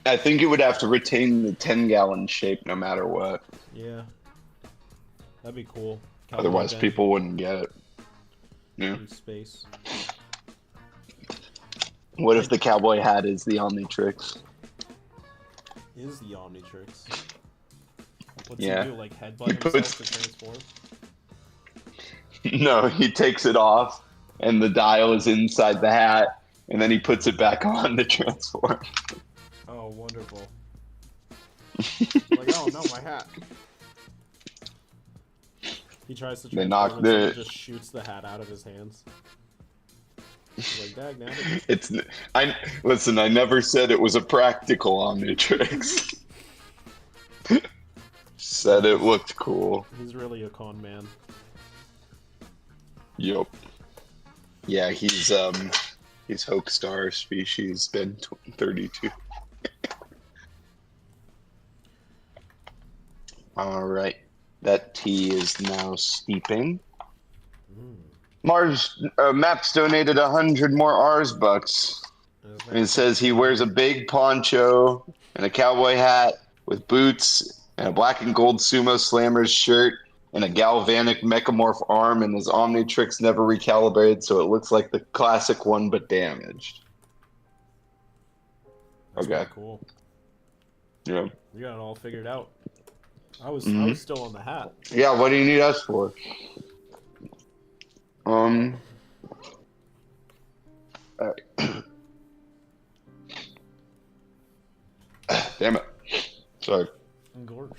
I think it would have to retain the 10-gallon shape no matter what. Yeah, that'd be cool. Cowboy Otherwise, Ben people wouldn't get it. Yeah. in space. What if the cowboy hat is the Omnitrix? Is the Omnitrix? What's Yeah. he do? Like headbutt He himself puts- to transform? No, he takes it off, and the dial is inside the hat, and then he puts it back on to transform. Oh, wonderful. Like, oh no, my hat. He tries to They transform knock himself and the- just shoots the hat out of his hands. He's like, dag now. Listen, I never said it was a practical Omnitrix. Said it looked cool. He's really a con man. Yup. Yeah, he's Hoakstar species, Ben 32. All right, that tea is now steeping. Maps donated 100 more Rs bucks. And it says he wears a big poncho and a cowboy hat with boots and a black and gold sumo slammers shirt and a galvanic mechamorph arm, and his Omnitrix never recalibrated, so it looks like the classic one but damaged. That's Okay. pretty cool. Yeah. You got it all figured out. I was still on the hat. Yeah, what do you need us for? Alright. Damn it. Sorry. Gorge.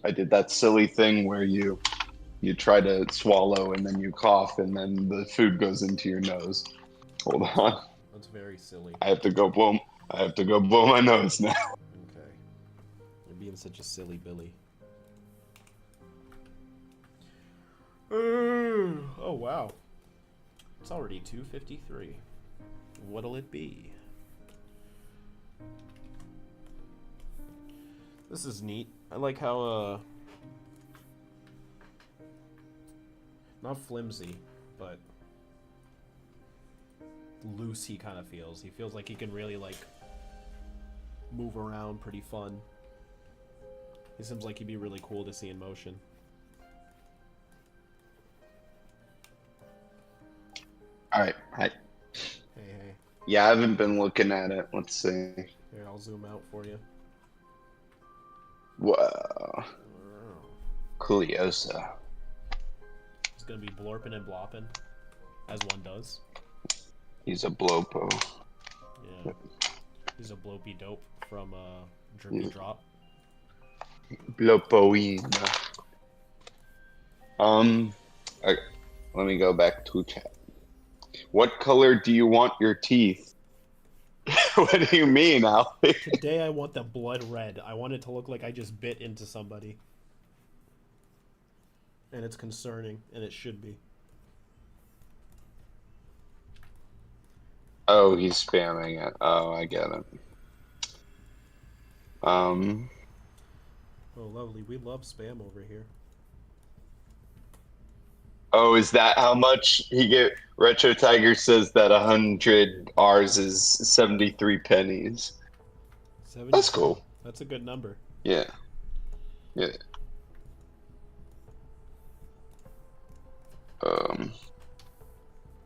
I did that silly thing where you try to swallow and then you cough and then the food goes into your nose. Hold on. That's very silly. I have to go blow my nose now. Okay. You're being such a silly Billy. Oh wow. It's already 2:53. What'll it be? This is neat. I like how not flimsy, but loose he kind of feels. He feels like he can really like move around pretty fun. He seems like he'd be really cool to see in motion. Alright, hi. Hey. Yeah, I haven't been looking at it. Let's see. Here, I'll zoom out for you. Whoa. Cooliosa. It's gonna be blorping and blopping, as one does. He's a blopo. Yeah. He's a blopey dope from Drippy Drop. Blopoina. Okay, let me go back to chat. What color do you want your teeth? What do you mean, Alfie? Today I want the blood red. I want it to look like I just bit into somebody. And it's concerning, and it should be. Oh, he's spamming it. Oh, I get it. Oh, lovely. We love spam over here. Oh, is that how much he get? Retro Tiger says that 100 R's is 73 pennies. 70. That's cool. That's a good number. Yeah. Yeah.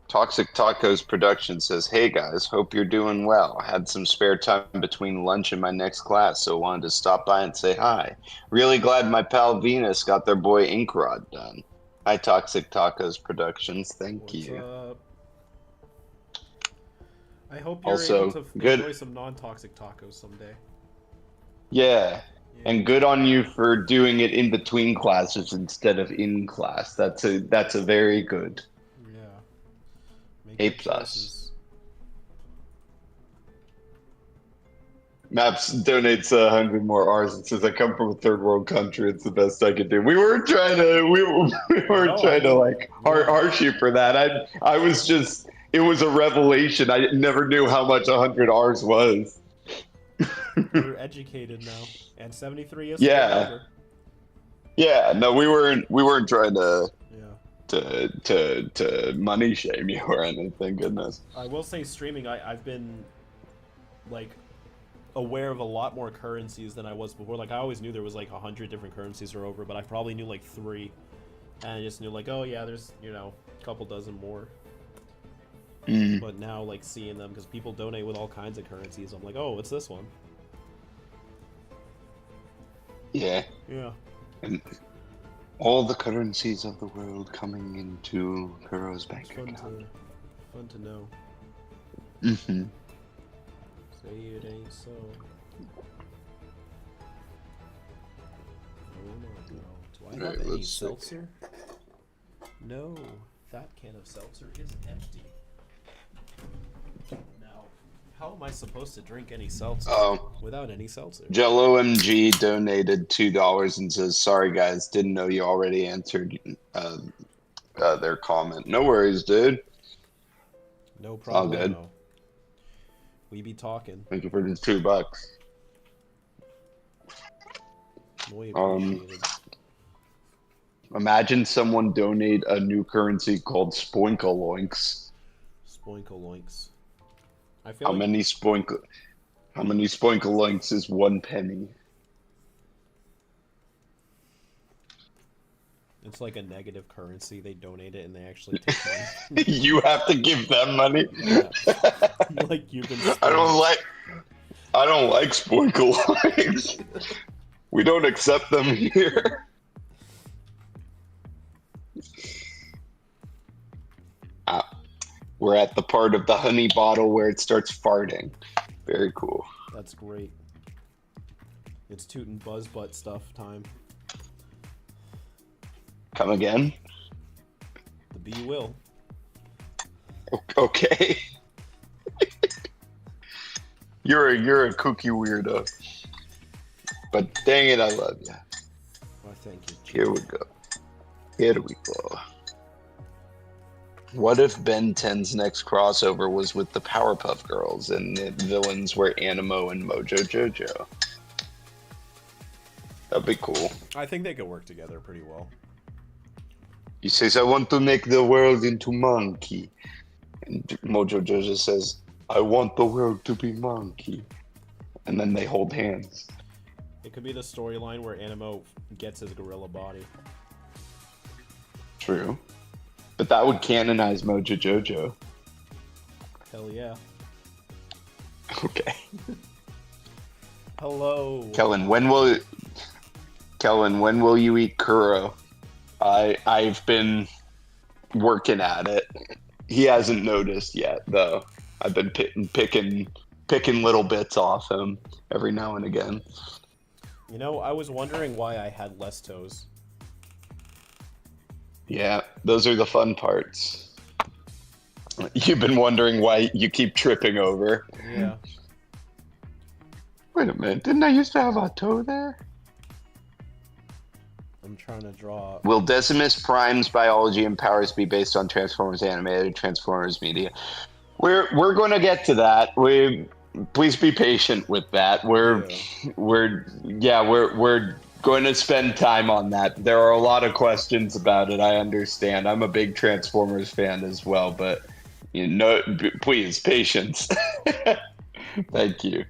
Toxic Tacos Production says, "Hey guys, hope you're doing well. I had some spare time between lunch and my next class, so wanted to stop by and say hi. Really glad my pal Venus got their boy Inkrod done. Hi, Toxic Tacos Productions. Thank What's you." up? I hope you're Also, able to good. enjoy some non-toxic tacos someday. Yeah. Yeah. And good on you for doing it in between classes instead of in class. That's a very good. Yeah. Make A good plus. choices. Maps donates 100 more R's and says, "I come from a third world country. It's the best I could do." We weren't trying to. We weren't No, trying I to mean, like yeah. harsh you for that. I was just. It was a revelation. I never knew how much 100 R's was. We're educated now, and 73 is a good Yeah. number. Yeah. No, we weren't trying to Yeah. to money shame you or anything. Goodness. I will say, streaming, I've been like aware of a lot more currencies than I was before. Like I always knew there was like 100 different currencies or over, but I probably knew like 3, and I just knew like, oh yeah, there's a couple dozen more. But now like seeing them, because people donate with all kinds of currencies, I'm like, oh, what's this one? Yeah. Yeah. And all the currencies of the world coming into Kuro's bank It's account. fun to know. Mm-hmm. Say it ain't so. No. Do I have any seltzer? No. That can of seltzer is empty. Now, how am I supposed to drink any seltzer without any seltzer? Jello MG donated $2 and says, "Sorry guys, didn't know you already answered their comment." No worries, dude. No problem. All good. We be talking. Thank you for the $2. Muy appreciated. Imagine someone donate a new currency called Spoinkaloinks. Spoinkaloinks. I feel How many Spoinkaloinks is 1 penny? It's like a negative currency. They donate it and they actually take money. You have to give them money. Yeah. Like you've been. I don't like Spoinkaloinks. We don't accept them here. We're at the part of the honey bottle where it starts farting. Very cool. That's great. It's tootin' buzz butt stuff time. Come again? The bee will. Okay. You're a kooky weirdo. But dang it, I love you. Why, thank you. Here we go. Here we go. What if Ben 10's next crossover was with the Powerpuff Girls and the villains were Animo and Mojo Jojo? That'd be cool. I think they could work together pretty well. He says, "I want to make the world into monkey." And Mojo Jojo says, "I want the world to be monkey." And then they hold hands. It could be the storyline where Animo gets his gorilla body. True. But that would canonize Mojo Jojo. Hell yeah. Okay. Hello. Kellen, when will you eat Kuro? I've been working at it. He hasn't noticed yet, though. I've been picking little bits off him every now and again. You know, I was wondering why I had less toes. Yeah, those are the fun parts. You've been wondering why you keep tripping over. Yeah. Wait a minute, didn't I used to have a toe there? I'm trying to draw. Will Decimus Prime's biology and powers be based on Transformers animated Transformers media? We're going to get to that. Please be patient with that. We're going to spend time on that. There are a lot of questions about it. I understand. I'm a big Transformers fan as well, but please patience. Thank you.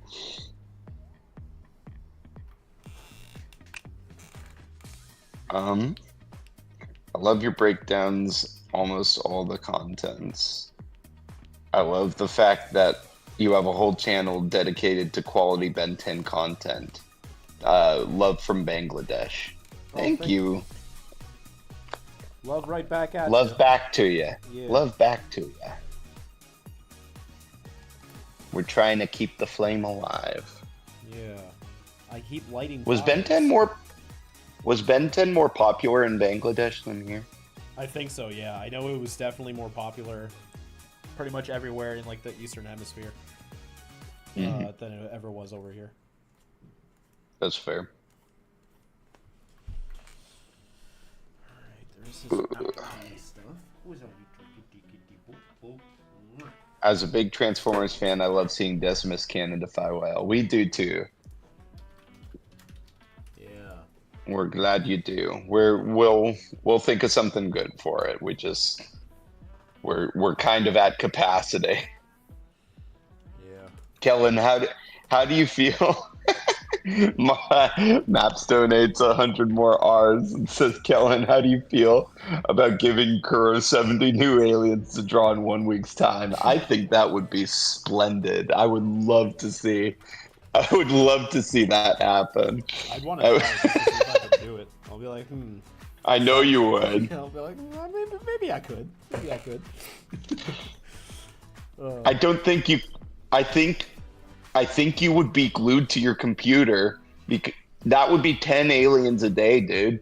I love your breakdowns, almost all the contents. I love the fact that you have a whole channel dedicated to quality Ben 10 content. Love from Bangladesh. Thank you. Love right back at you. Love back to you. Yeah. Love back to you. We're trying to keep the flame alive. Yeah. I keep lighting Was Ben fires. 10 more? Was Ben 10 more popular in Bangladesh than here? I think so, yeah. I know it was definitely more popular pretty much everywhere in like the Eastern Hemisphere than it ever was over here. That's fair. Alright, there's this alchemy stuff. Who's on you? As a big Transformers fan, I love seeing Decimus Cannon defy well. We do too. Yeah. We're glad you do. We'll think of something good for it. We're kind of at capacity. Yeah. Kellen, how do you feel? Maps donates 100 more R's and says, Kellen, how do you feel about giving Kuro 70 new aliens to draw in 1 week's time? I think that would be splendid. I would love to see that happen. I'd want to try it just to see if I could do it. I'll be like, I know you would. I'll be like, well, maybe I could. Maybe I could. I don't think you. I think you would be glued to your computer because that would be 10 aliens a day, dude.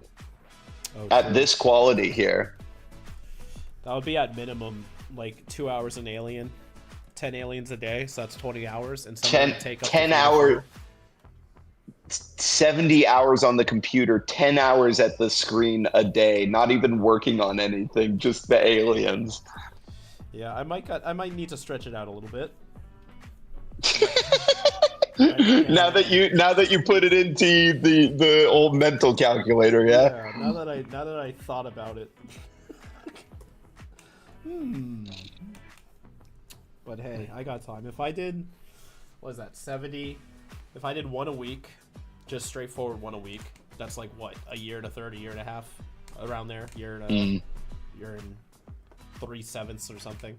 Oh, at true. this quality here. That would be at minimum like 2 hours an alien, 10 aliens a day, so that's 20 hours, and 10 hours. 70 hours on the computer, 10 hours at the screen a day, not even working on anything, just the aliens. Yeah, I might need to stretch it out a little bit. Now that you put it into the old mental calculator, yeah. Now that I thought about it. But hey, I got time. If I did, what is that, 70? If I did one a week, just straightforward one a week, that's like what, a year and a third, a year and a half, around there. Year and 3/7 or something.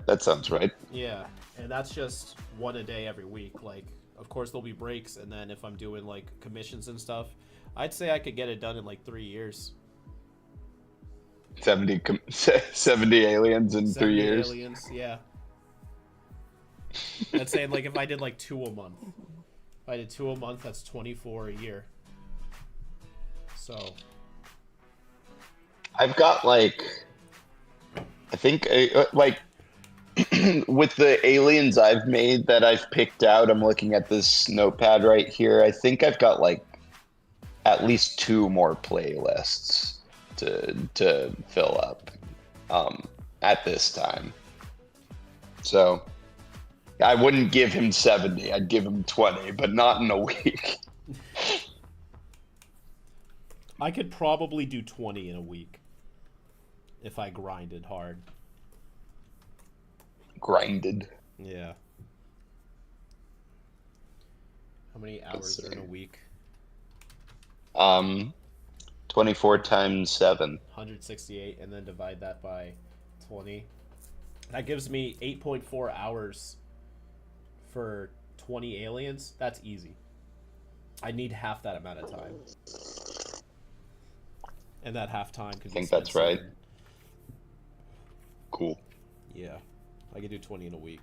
That sounds right. Yeah, and that's just one a day every week. Like, of course there'll be breaks, and then if I'm doing like commissions and stuff, I'd say I could get it done in like 3 years. 70 aliens in 3 years. Aliens, yeah. I'd say like if I did like 2 a month. If I did 2 a month, that's 24 a year. So I've got like, I think like with the aliens I've made that I've picked out, I'm looking at this notepad right here. I think I've got like at least 2 more playlists to fill up at this time. So I wouldn't give him 70. I'd give him 20, but not in a week. I could probably do 20 in a week if I grinded hard. Grinded. Yeah. How many hours are in a week? 24 times 7. 168, and then divide that by 20. That gives me 8.4 hours for 20 aliens. That's easy. I need half that amount of time. And that half time could be I think that's right. spent. Cool. Yeah. I could do 20 in a week.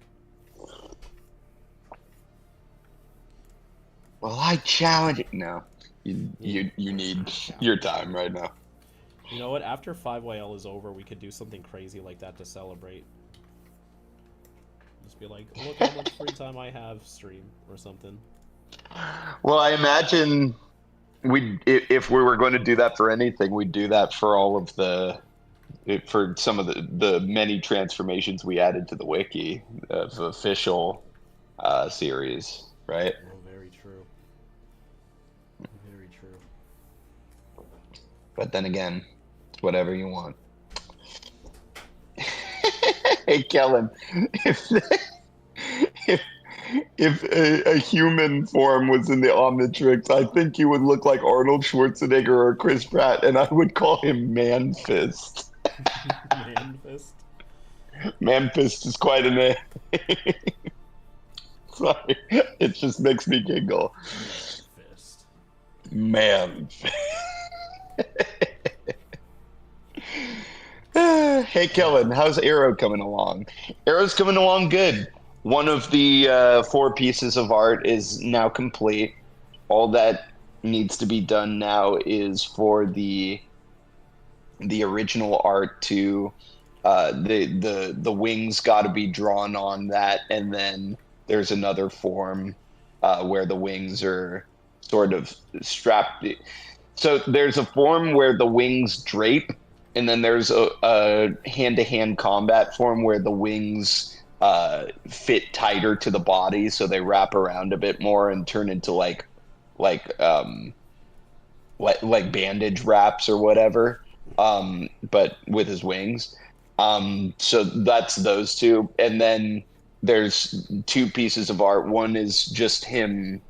Well, I challenge it. No. You need your time right now. You know what? After 5YL is over, we could do something crazy like that to celebrate. Just be like, look how much free time I have, stream, or something. Well, I imagine if we were going to do that for anything, we'd do that for all of for some of the many transformations we added to the wiki of official series, right? Oh, very true. Very true. But then again, it's whatever you want. Hey, Kellen, if a human form was in the Omnitrix, I think he would look like Arnold Schwarzenegger or Chris Pratt, and I would call him Man Fist. Man Fist? Man Fist is quite a name. Sorry, it just makes me giggle. Man Fist. Hey, Kellen, how's Arrow coming along? Arrow's coming along good. One of the 4 pieces of art is now complete. All that needs to be done now is for the original art to the wings got to be drawn on that, and then there's another form where the wings are sort of strapped. So there's a form where the wings drape, and then there's a hand-to-hand combat form where the wings fit tighter to the body, so they wrap around a bit more and turn into like bandage wraps or whatever, but with his wings. So that's those two, and then there's 2 pieces of art. One is just him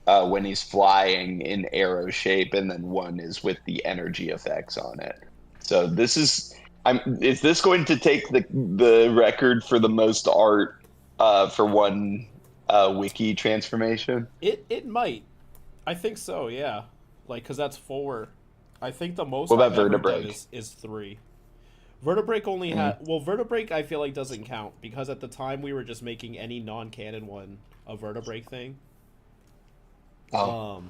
when he's flying in arrow shape, and then one is with the energy effects on it. So this is, is this going to take the record for the most art for one wiki transformation? It might. I think so, yeah. Like, because that's 4. I think the most What about I've ever done Vertebrae? is 3. Vertebrae only had... Well, Vertebrae I feel like doesn't count, because at the time we were just making any non-canon one a Vertebrae thing. Oh.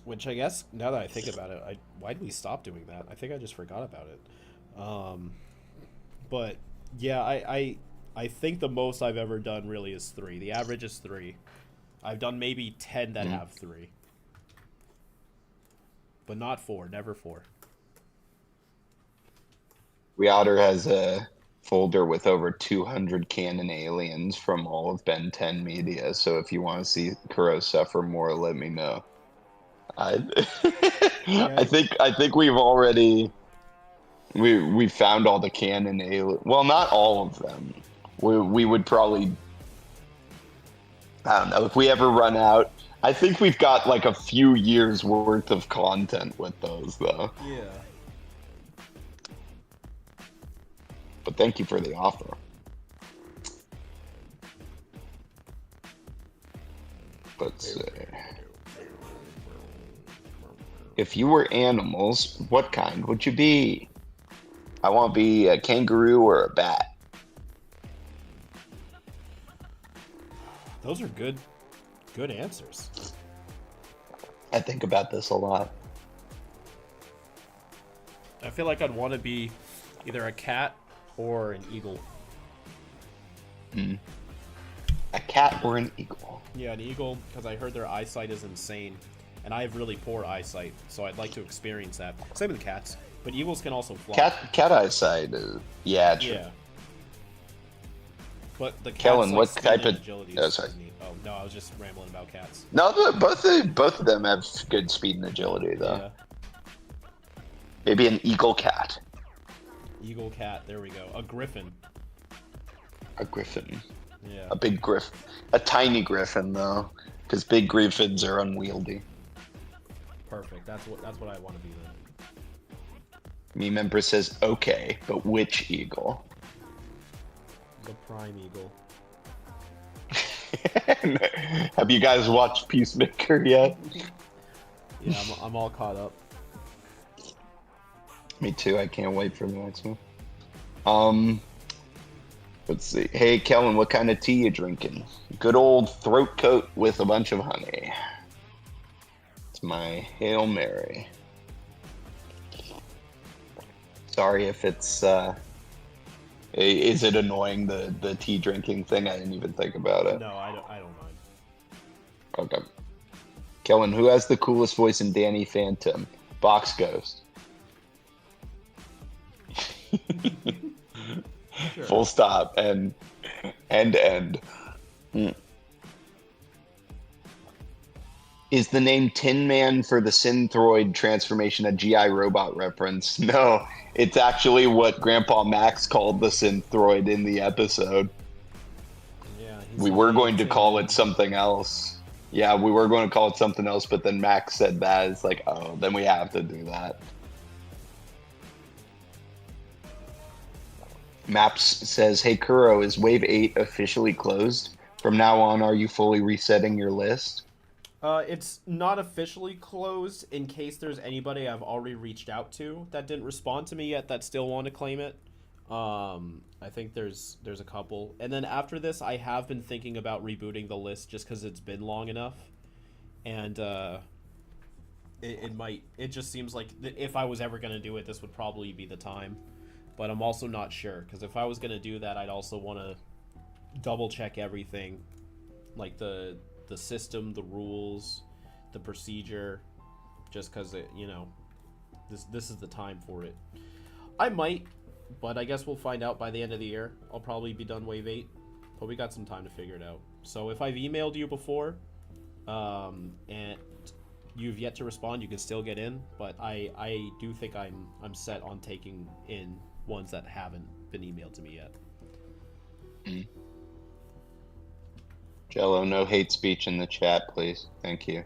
Which I guess, now that I think about it, why did we stop doing that? I think I just forgot about it. But, yeah, I think the most I've ever done really is 3. The average is 3. I've done maybe 10 that have 3. But not 4, never 4. Otter has a folder with over 200 canon aliens from all of Ben 10 media, so if you want to see Kuro suffer more, let me know. I think we've already we found all the canon aliens. Well, not all of them. We would probably, I don't know, if we ever run out. I think we've got like a few years worth of content with those, though. Yeah. But thank you for the offer. Let's see. If you were animals, what kind would you be? I want to be a kangaroo or a bat. Those are good answers. I think about this a lot. I feel like I'd want to be either a cat or an eagle. A cat or an eagle? Yeah, an eagle, because I heard their eyesight is insane. And I have really poor eyesight, so I'd like to experience that. Same with cats, but eagles can also fly. Cat eyesight is... Yeah, true. Yeah. But the cats, Kellen, like, what speed type and of... agility Oh, is sorry. neat. Oh, no, I was just rambling about cats. No, both of them have good speed and agility, though. Yeah. Maybe an eagle cat. Eagle, cat, there we go. A griffin. A griffin. Yeah. A big griffin. A tiny griffin, though, because big griffins are unwieldy. Perfect. That's what I want to be then. Meme member says, okay, but which eagle? The prime eagle. Have you guys watched Peacemaker yet? Yeah, I'm all caught up. Me too. I can't wait for the next one. Let's see. Hey, Kellen, what kind of tea you drinking? Good old throat coat with a bunch of honey. It's my Hail Mary. Sorry if it's is it annoying, the tea drinking thing? I didn't even think about it. No, I don't mind. Okay. Kellen, who has the coolest voice in Danny Phantom? Box Ghost. Sure. Full stop and end. Is the name Tin Man for the Synthroid transformation a GI Robot reference? No, it's actually what Grandpa Max called the Synthroid in the episode. Yeah, We were going to call it something else. Yeah, we were going to call it something else, but then Max said that. It's like, oh, then we have to do that. Maps says, hey, Kuro, is Wave 8 officially closed? From now on, are you fully resetting your list? It's not officially closed in case there's anybody I've already reached out to that didn't respond to me yet that still want to claim it. I think there's a couple. And then after this, I have been thinking about rebooting the list just because it's been long enough. And it just seems like if I was ever going to do it, this would probably be the time. But I'm also not sure, because if I was going to do that, I'd also want to double check everything. Like the system, the rules, the procedure, just because this is the time for it. I might, but I guess we'll find out by the end of the year. I'll probably be done Wave 8, but we got some time to figure it out. So if I've emailed you before, and you've yet to respond, you can still get in, but I do think I'm set on taking in ones that haven't been emailed to me yet. Mm. Jello, no hate speech in the chat, please. Thank you.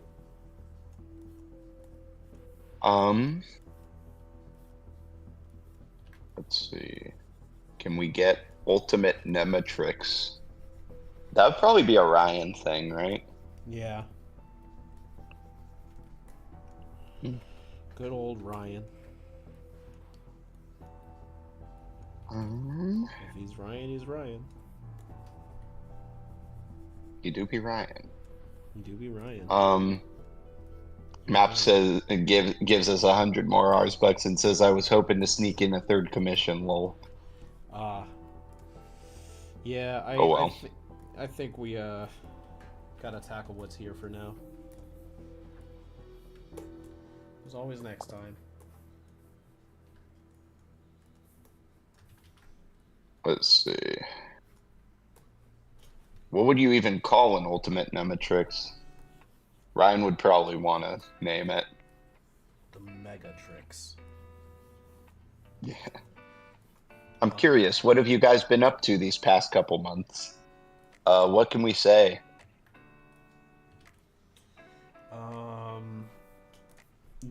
Let's see. Can we get Ultimate Nematrix? That would probably be a Ryan thing, right? Yeah. Good old Ryan. If he's Ryan, he's Ryan. You do be Ryan. You do be Ryan. Map says gives us 100 more Rs bucks and says I was hoping to sneak in a third commission. Lol. Yeah. Oh well. I think we gotta tackle what's here for now. There's always next time. Let's see. What would you even call an Ultimate Nematrix? Ryan would probably want to name it. The Megatrix. Yeah. I'm curious, what have you guys been up to these past couple months? What can we say?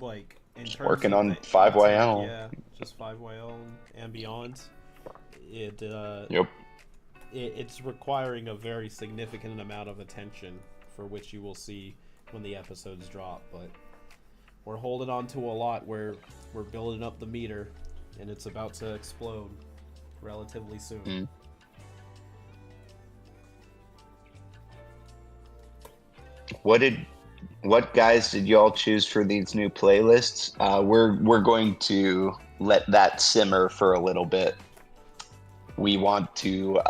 Like, in Just terms working of on the 5YL. Yeah, just 5YL and beyond. Yep. It's requiring a very significant amount of attention, for which you will see when the episodes drop, but we're holding on to a lot. We're building up the meter, and it's about to explode relatively soon. What guys did y'all choose for these new playlists? We're going to let that simmer for a little bit. We want to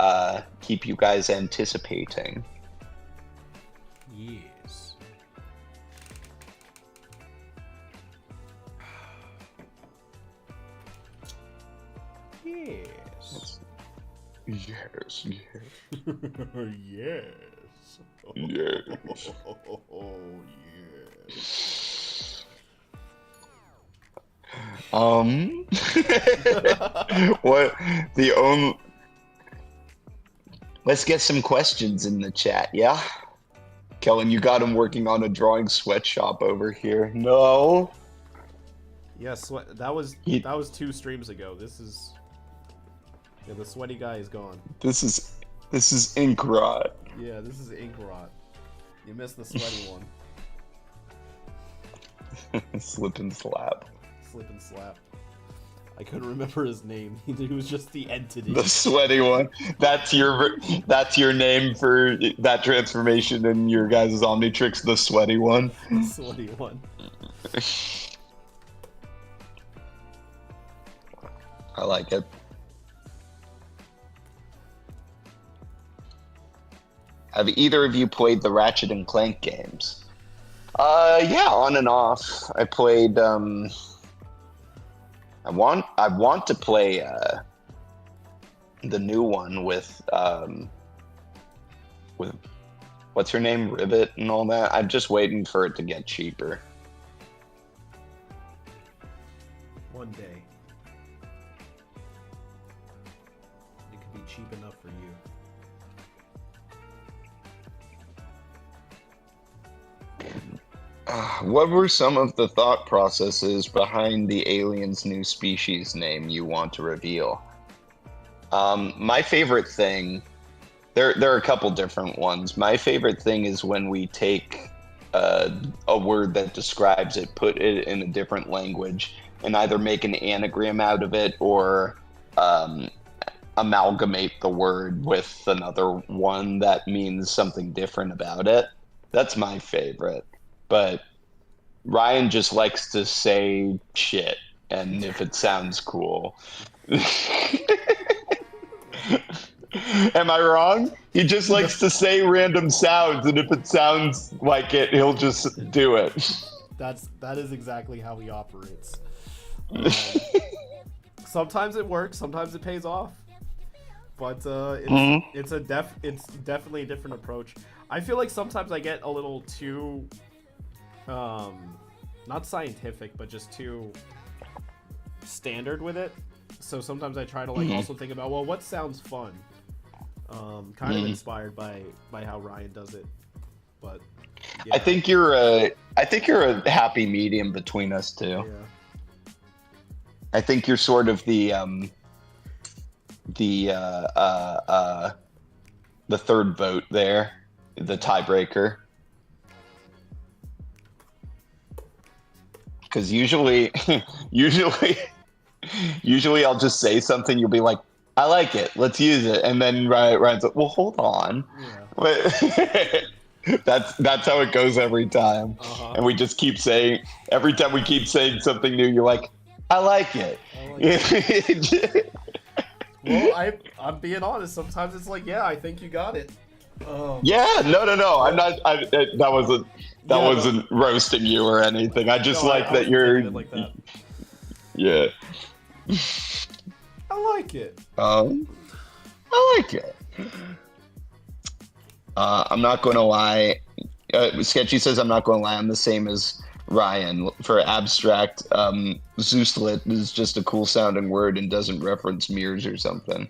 keep you guys anticipating. Yes. Yes. Yes. Yes. Yes. Oh, yes. What the only? Let's get some questions in the chat, yeah? Kellen, you got him working on a drawing sweatshop over here. No. Yes, that was 2 streams ago. This is the sweaty guy is gone. This is ink rot. Yeah, this is ink rot. You missed the sweaty one. Slip and slap. Slip and slap. I couldn't remember his name. He was just the entity. The sweaty one. That's your name for that transformation in your guys' Omnitrix, the sweaty one. The sweaty one. I like it. Have either of you played the Ratchet and Clank games? Yeah, on and off. I played. I want to play the new one with what's her name, Ribbit and all that. I'm just waiting for it to get cheaper. One day. It could be cheap enough for you. What were some of the thought processes behind the alien's new species name you want to reveal? My favorite thing, there are a couple different ones. My favorite thing is when we take a word that describes it, put it in a different language, and either make an anagram out of it or amalgamate the word with another one that means something different about it. That's my favorite. But Ryan just likes to say shit, and if it sounds cool. Am I wrong? He just likes to say random sounds, and if it sounds like it, he'll just do it. That is exactly how he operates. Sometimes it works, sometimes it pays off, but it's definitely a different approach. I feel like sometimes I get a little too, not scientific, but just too standard with it. So sometimes I try to also think about, well, what sounds fun. Kind of inspired by how Ryan does it, but yeah. I think you're a happy medium between us two. Yeah. I think you're sort of the third vote there, the tiebreaker. Because usually I'll just say something, you'll be like, I like it, let's use it, and then Ryan's like, well, hold on. Yeah. That's how it goes every time. And we just keep saying, every time we keep saying something new, you're like, I like it. Well, I'm being honest. Sometimes it's like, yeah, I think you got it. Yeah, no. I'm not. That wasn't roasting you or anything. I just like that you're. Like that. Yeah. I like it. I like it. I'm not going to lie. Sketchy says I'm not going to lie. I'm the same as Ryan. For abstract, Zeuslit is just a cool sounding word and doesn't reference mirrors or something.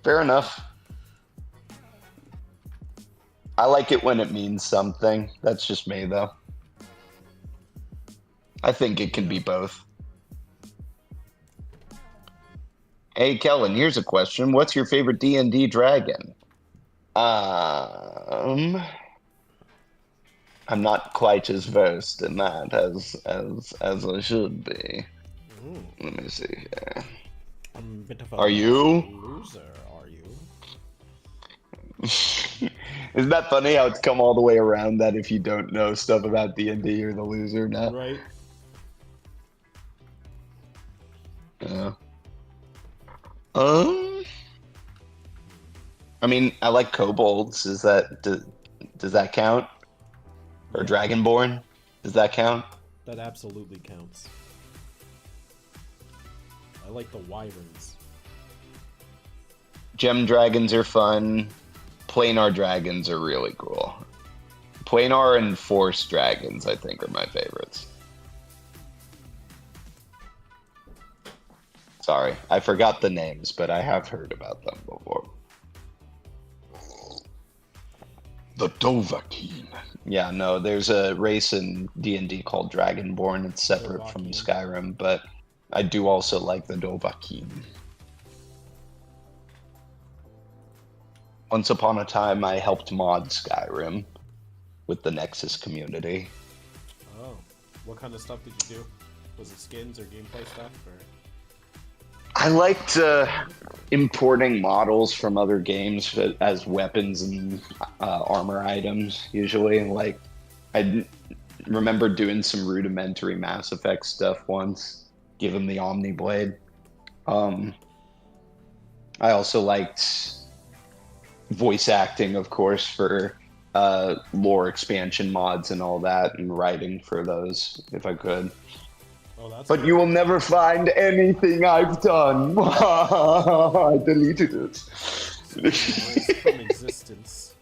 Fair enough. I like it when it means something. That's just me, though. I think it can be both. Hey, Kellen, here's a question. What's your favorite D&D dragon? I'm not quite as versed in that as I should be. Ooh. Let me see here. I'm a bit of a are you? Loser, are you? Isn't that funny how it's come all the way around that if you don't know stuff about D&D, you're the loser now? Right. Yeah. I mean, I like kobolds. Does that count? Or Dragonborn? Does that count? That absolutely counts. I like the wyverns. Gem dragons are fun. Planar dragons are really cool. Planar and force dragons, I think, are my favorites. Sorry, I forgot the names, but I have heard about them before. The Dovahkiin. Yeah, no, there's a race in D&D called Dragonborn. It's separate from Skyrim, but I do also like the Dovahkiin. Once upon a time, I helped mod Skyrim with the Nexus community. Oh, what kind of stuff did you do? Was it skins or gameplay stuff? Or? I liked importing models from other games as weapons and armor items, usually. Like, I remember doing some rudimentary Mass Effect stuff once, give him the Omniblade. I also liked voice acting, of course, for lore expansion mods and all that, and writing for those, if I could. Oh, that's but you will never find anything I've done. I deleted it. From existence.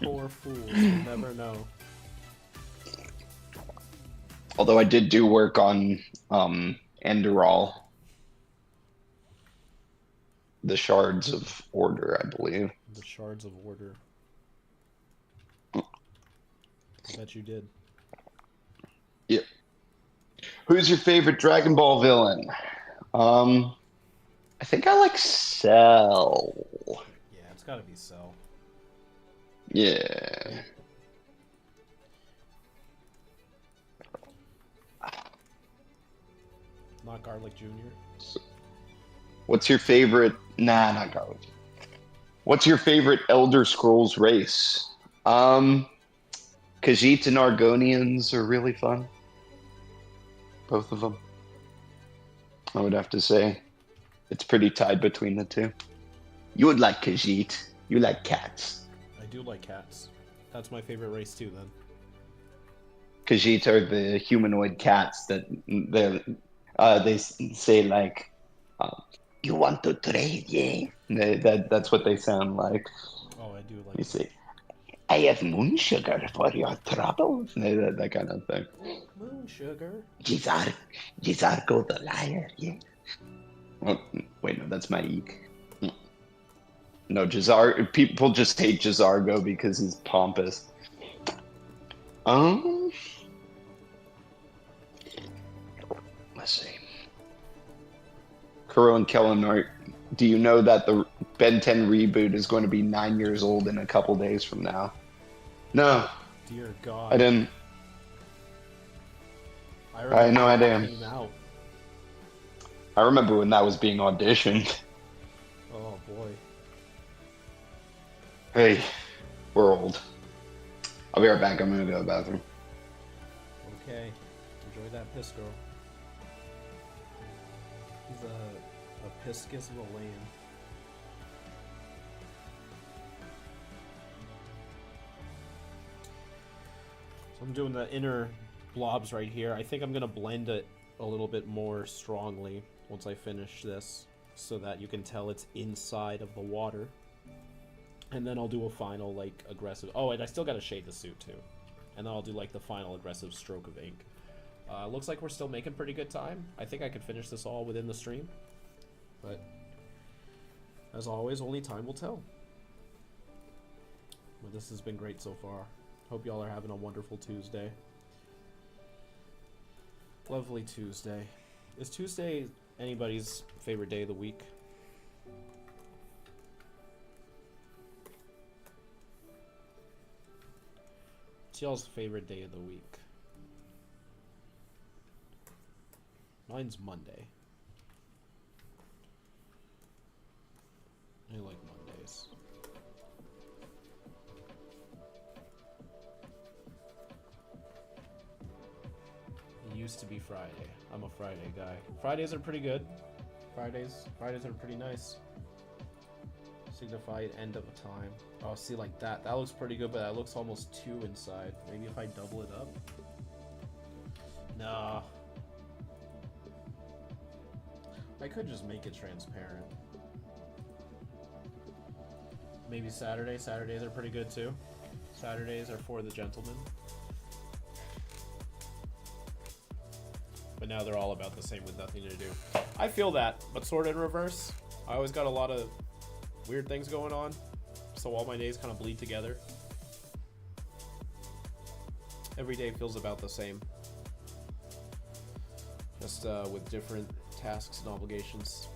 Poor fools will never know. Although I did do work on Enderal. The Shards of Order, I believe. The Shards of Order. I bet you did. Yep. Who's your favorite Dragon Ball villain? I think I like Cell. Yeah, it's gotta be Cell. Yeah. Not Garlic Jr. What's your favorite? Nah, not Garlic. What's your favorite Elder Scrolls race? Khajiit and Argonians are really fun. Both of them. I would have to say. It's pretty tied between the two. You would like Khajiit. You like cats. I do like cats. That's my favorite race too, then. Khajiit are the humanoid cats that they say like, you want to trade, yeah? That's what they sound like. Oh, I do like You say, I have moon sugar for your troubles. That kind of thing. moon sugar. Gizargo the liar, yeah. Oh, wait, no, that's my eek. No, people just hate Jizargo because he's pompous. Let's see. Kuro and Kellen, do you know that the Ben 10 reboot is going to be 9 years old in a couple days from now? No. Dear God. I didn't. I had no idea. Came out. I remember when that was being auditioned. Oh boy. Hey, we're old. I'll be right back. I'm gonna go to the bathroom. Okay. Enjoy that piss, girl. He's a piscus of a lamb. So I'm doing the inner blobs right here. I think I'm gonna blend it a little bit more strongly once I finish this, so that you can tell it's inside of the water. And then I'll do a final, like, aggressive... Oh, and I still gotta shade the suit, too. And then I'll do, like, the final aggressive stroke of ink. Looks like we're still making pretty good time. I think I could finish this all within the stream. But, as always, only time will tell. But this has been great so far. Hope y'all are having a wonderful Tuesday. Lovely Tuesday. Is Tuesday anybody's favorite day of the week? What's y'all's favorite day of the week? Mine's Monday. I like Mondays. It used to be Friday. I'm a Friday guy. Fridays are pretty good. Fridays are pretty nice. Signified end of a time. Oh, see, like that. That looks pretty good, but that looks almost too inside. Maybe if I double it up? Nah. I could just make it transparent. Maybe Saturday. Saturdays are pretty good too. Saturdays are for the gentlemen. But now they're all about the same with nothing to do. I feel that, but sort of in reverse. I always got a lot of weird things going on, so all my days kind of bleed together. Every day feels about the same. Just with different tasks and obligations.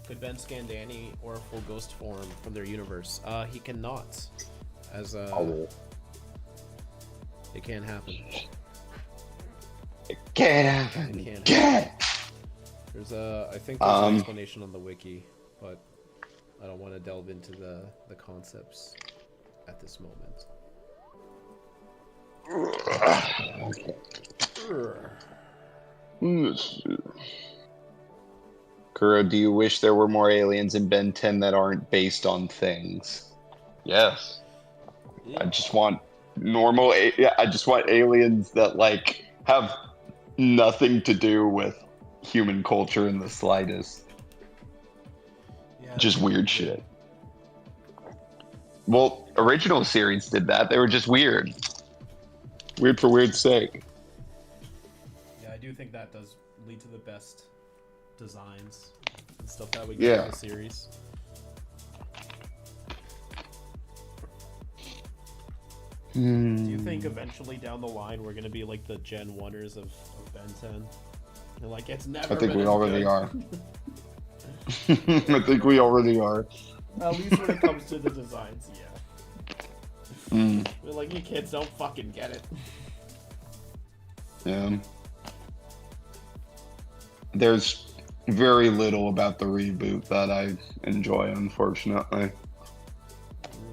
Could Ben scan Danny or a full ghost form from their universe? He cannot. As it can't happen. It can't happen. It can't happen. There's I think there's an explanation on the wiki, but I don't want to delve into the concepts at this moment. Kuro, do you wish there were more aliens in Ben 10 that aren't based on things? Yes. I just want I just want aliens that like have nothing to do with human culture in the slightest. Yeah, just weird shit. Well, original series did that. They were just weird. Weird for weird's sake. Yeah, I do think that does lead to the best designs and stuff that we get in the series. Do you think eventually down the line we're gonna be like the Gen 1ers of Ben 10? They're like, it's never. I think we already are. I think we already are. At least when it comes to the designs, yeah. We're like, you kids don't fucking get it. Yeah. There's very little about the reboot that I enjoy, unfortunately.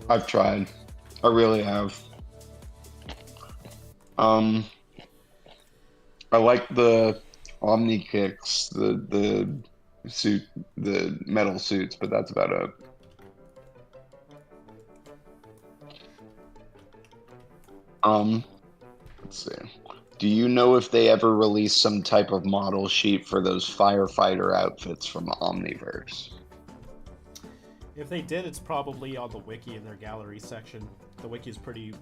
I've tried. I really have. I like the Omnitrix, the suit, the metal suits, but that's about it. Let's see. Do you know if they ever released some type of model sheet for those firefighter outfits from Omniverse? If they did, it's probably on the wiki in their gallery section. The wiki is pretty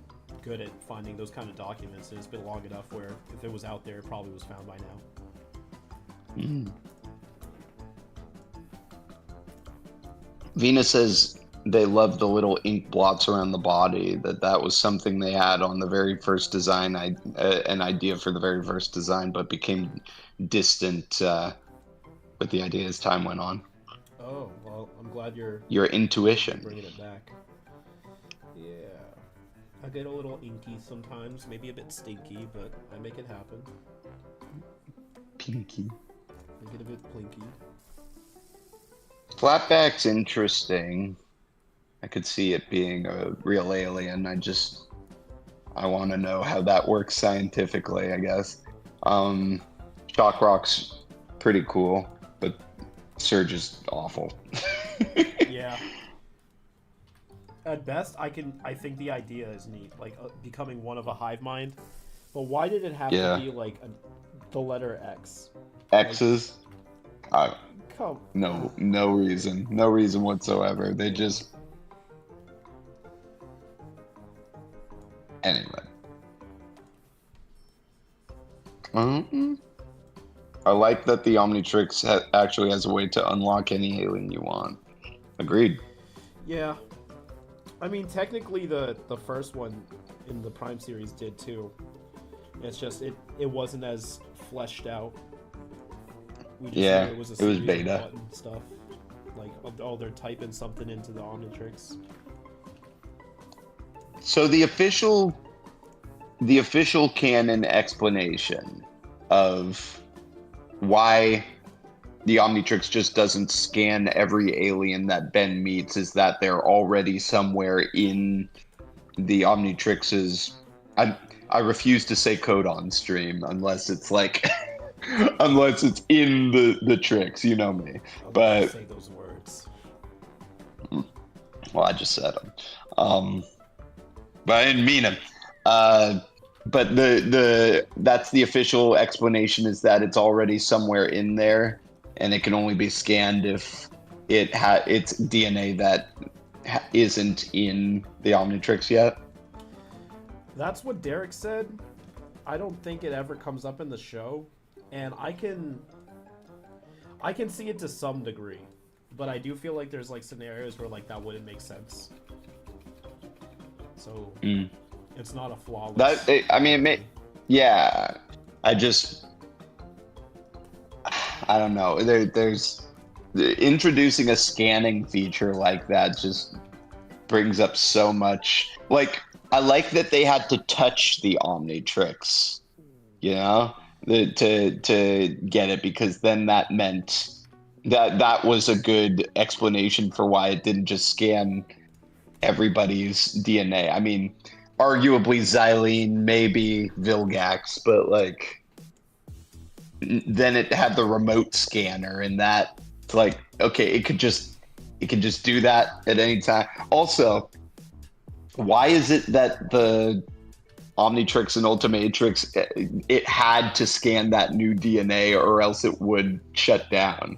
good at finding those kind of documents. It's been long enough where if it was out there, it probably was found by now. Venus says they love the little ink blots around the body, that was something they had on the very first design, an idea for the very first design, but became distant with the idea as time went on. Oh, well, I'm glad your intuition. Bringing it back. Yeah. I get a little inky sometimes, maybe a bit stinky, but I make it happen. Pinky. I get a bit plinky. Flatback's interesting. I could see it being a real alien. I want to know how that works scientifically, I guess. Shock Rock's pretty cool, but Surge is awful. Yeah. At best, I think the idea is neat, like becoming one of a hive mind. But why did it have to be like the letter X? X's? Come. No reason whatsoever. They just. Anyway. I like that the Omnitrix actually has a way to unlock any alien you want. Agreed. Yeah. I mean, technically the first one in the Prime series did too. It's just it wasn't as fleshed out. We just knew it was a series of beta button stuff. Like, oh, they're typing something into the Omnitrix. So the official canon explanation of why the Omnitrix just doesn't scan every alien that Ben meets is that they're already somewhere in the Omnitrix's. I refuse to say code on stream unless it's like unless it's in the tricks, you know me. But say those words. Well, I just said them. But I didn't mean them. But that's the official explanation, is that it's already somewhere in there, and it can only be scanned if it's DNA that isn't in the Omnitrix yet. That's what Derek said. I don't think it ever comes up in the show, and I can see it to some degree, but I do feel like there's like scenarios where like that wouldn't make sense. So it's not a flawless. Yeah. I don't know. There's introducing a scanning feature like that just brings up so much. Like, I like that they had to touch the Omnitrix, you know, to get it, because then that meant that was a good explanation for why it didn't just scan everybody's DNA. I mean, arguably Xylene, maybe Vilgax, but like then it had the remote scanner, and that, like, okay, it could just do that at any time. Also, why is it that the Omnitrix and Ultimatrix, it had to scan that new DNA or else it would shut down?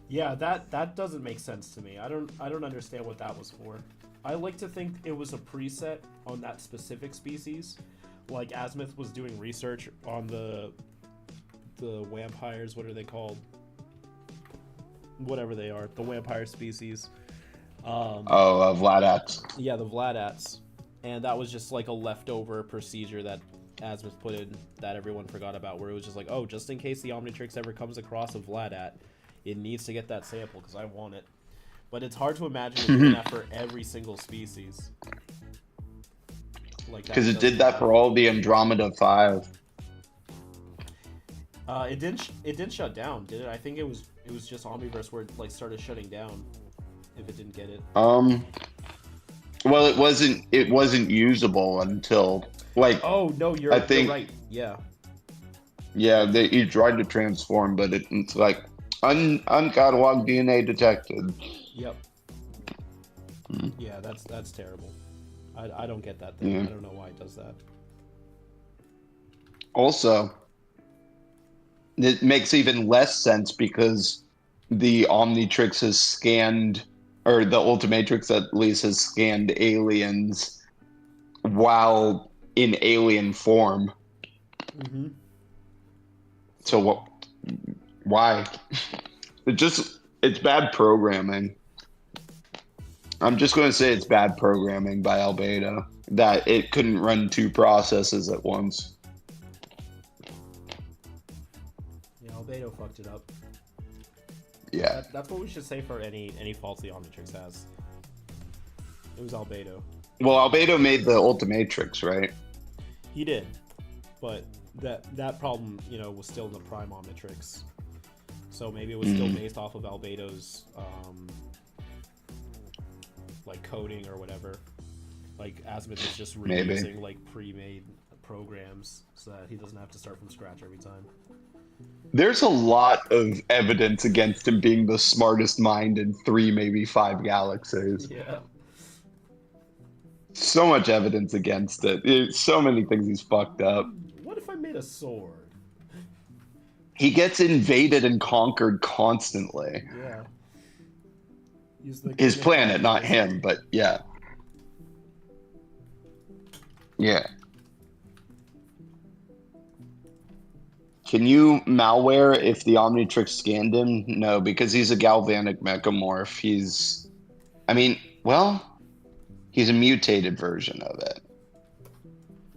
Yeah, that doesn't make sense to me. I don't understand what that was for. I like to think it was a preset on that specific species. Like Azimuth was doing research on the vampires, what are they called? Whatever they are, the vampire species. Vladats. Yeah, the Vladats. And that was just like a leftover procedure that Azimuth put in that everyone forgot about, where it was just like, oh, just in case the Omnitrix ever comes across a Vladat, it needs to get that sample because I want it. But it's hard to imagine doing that for every single species. Because it did that for all the Andromeda 5. It didn't shut down, did it? I think it was just Omniverse where it like started shutting down. If it didn't get it. Well, it wasn't usable until like. Oh no, you're right. Yeah. Yeah, he tried to transform, but it's like uncatalogued DNA detected. Yep. Yeah, that's terrible. I don't get that thing. Yeah. I don't know why it does that. Also, it makes even less sense because the Omnitrix has scanned, or the Ultimatrix at least has scanned aliens while in alien form. Mm-hmm. So what? Why? It's bad programming. I'm just going to say it's bad programming by Albedo that it couldn't run two processes at once. Yeah, Albedo fucked it up. Yeah. That's what we should say for any faults the Omnitrix has. It was Albedo. Well, Albedo made the Ultimatrix, right? He did, but that problem, was still in the Prime Omnitrix. So maybe it was still based off of Albedo's like coding or whatever. Like Azimuth is just reusing like pre-made programs so that he doesn't have to start from scratch every time. There's a lot of evidence against him being the smartest mind in 3, maybe 5 galaxies. Yeah. So much evidence against it. So many things he's fucked up. What if I made a sword? He gets invaded and conquered constantly. Yeah. His planet, not him, but yeah. Yeah. Can you malware if the Omnitrix scanned him? No, because he's a galvanic mechamorph. He's a mutated version of it.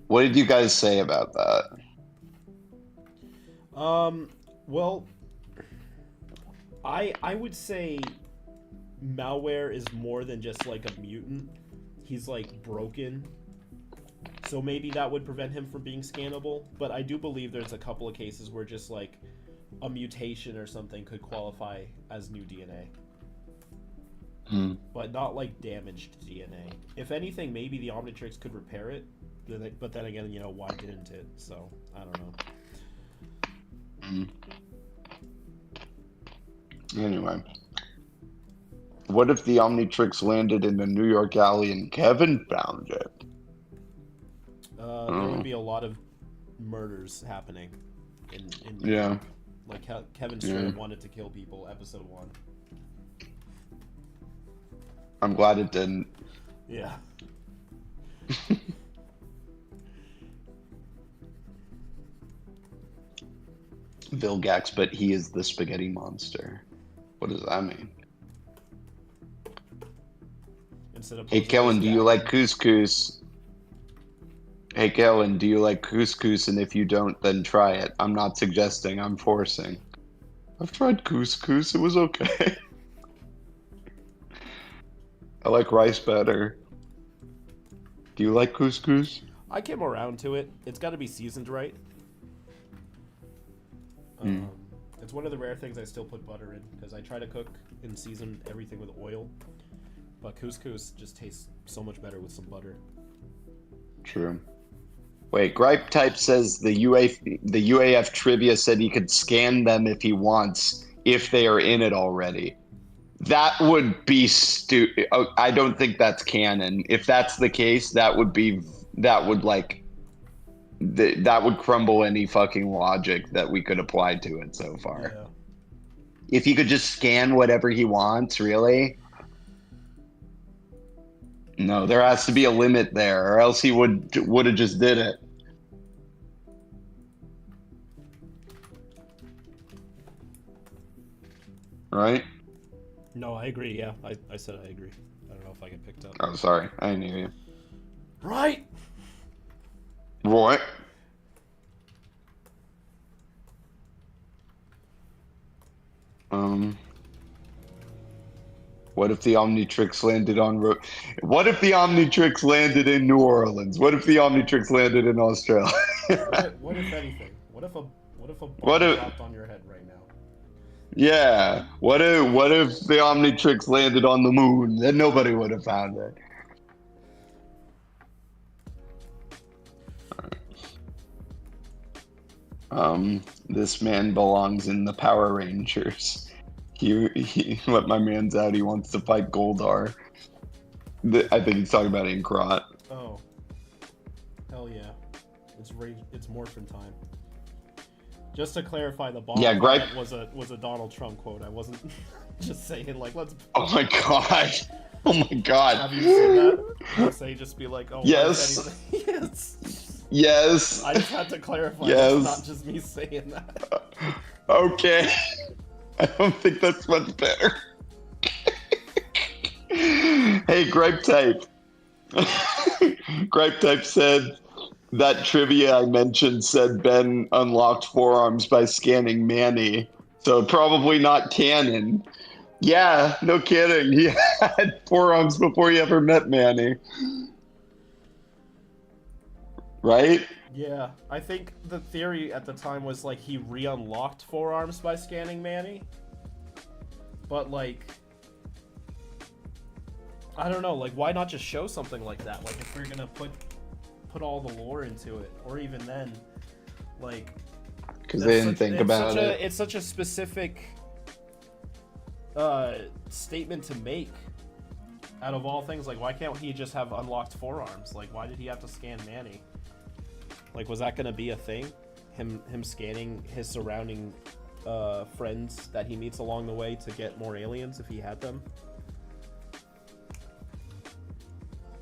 What did you guys say about that? Well, I would say malware is more than just like a mutant. He's like broken. So maybe that would prevent him from being scannable, but I do believe there's a couple of cases where just like a mutation or something could qualify as new DNA. But not like damaged DNA. If anything, maybe the Omnitrix could repair it, but then again, why didn't it? So, I don't know. Anyway. What if the Omnitrix landed in a New York alley and Kevin found it? There would be a lot of murders happening in New Yeah. York. Like Kevin straight up wanted to kill people, episode 1. I'm glad it didn't. Yeah. Vilgax, but he is the spaghetti monster. What does that mean? Hey Kellen, do you like couscous? Hey Kellen, do you like couscous? And if you don't, then try it. I'm not suggesting, I'm forcing. I've tried couscous, it was okay. I like rice better. Do you like couscous? I came around to it. It's got to be seasoned right. It's one of the rare things I still put butter in, because I try to cook and season everything with oil. But couscous just tastes so much better with some butter. True. Wait, Gripe Type says the UAF trivia said he could scan them if he wants, if they are in it already. That would be stupid. I don't think that's canon. If that's the case, that would crumble any fucking logic that we could apply to it so far. Yeah. If he could just scan whatever he wants, really? No, there has to be a limit there, or else he would have just did it. Right? No, I agree, yeah. I said I agree. I don't know if I get picked up. Oh, sorry. I didn't hear you. Right! What? What if the Omnitrix landed on Rook? What if the Omnitrix landed in New Orleans? What if the Omnitrix landed in Australia? What if anything? What if What if a bomb What if- dropped on your head right now? Yeah. What if the Omnitrix landed on the moon? Then nobody would have found it. This man belongs in the Power Rangers. He let my man's out. He wants to fight Goldar. I think he's talking about Inkrot. Oh. Hell yeah. It's morphin time. Just to clarify, the bomb was a Donald Trump quote. I wasn't just saying like let's. Oh my god! Oh my god! Have you seen that? You say just be like, oh yes. Yes. Yes. I just had to clarify. Yes. It's not just me saying that. Okay. I don't think that's much better. Hey, Gripe Type. Gripe Type said that trivia I mentioned said Ben unlocked forearms by scanning Manny, so probably not canon. Yeah, no kidding. He had forearms before he ever met Manny. Right? Yeah, I think the theory at the time was like he re-unlocked forearms by scanning Manny. But like, I don't know, like why not just show something like that? Like if we're gonna put all the lore into it, or even then, like, because they didn't think about it. It's such a specific statement to make. Out of all things, like why can't he just have unlocked forearms? Like why did he have to scan Manny? Like, was that gonna be a thing? Him scanning his surrounding friends that he meets along the way to get more aliens if he had them?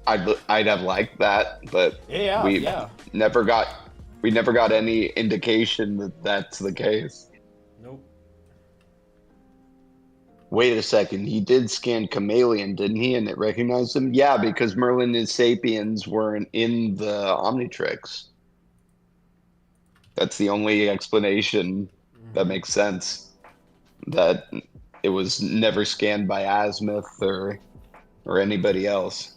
I'd have liked that, but we never got any indication that that's the case. Nope. Wait a second, he did scan Chameleon, didn't he? And it recognized him? Yeah, because Merlin and Sapiens weren't in the Omnitrix. That's the only explanation that makes sense. That it was never scanned by Azimuth or anybody else.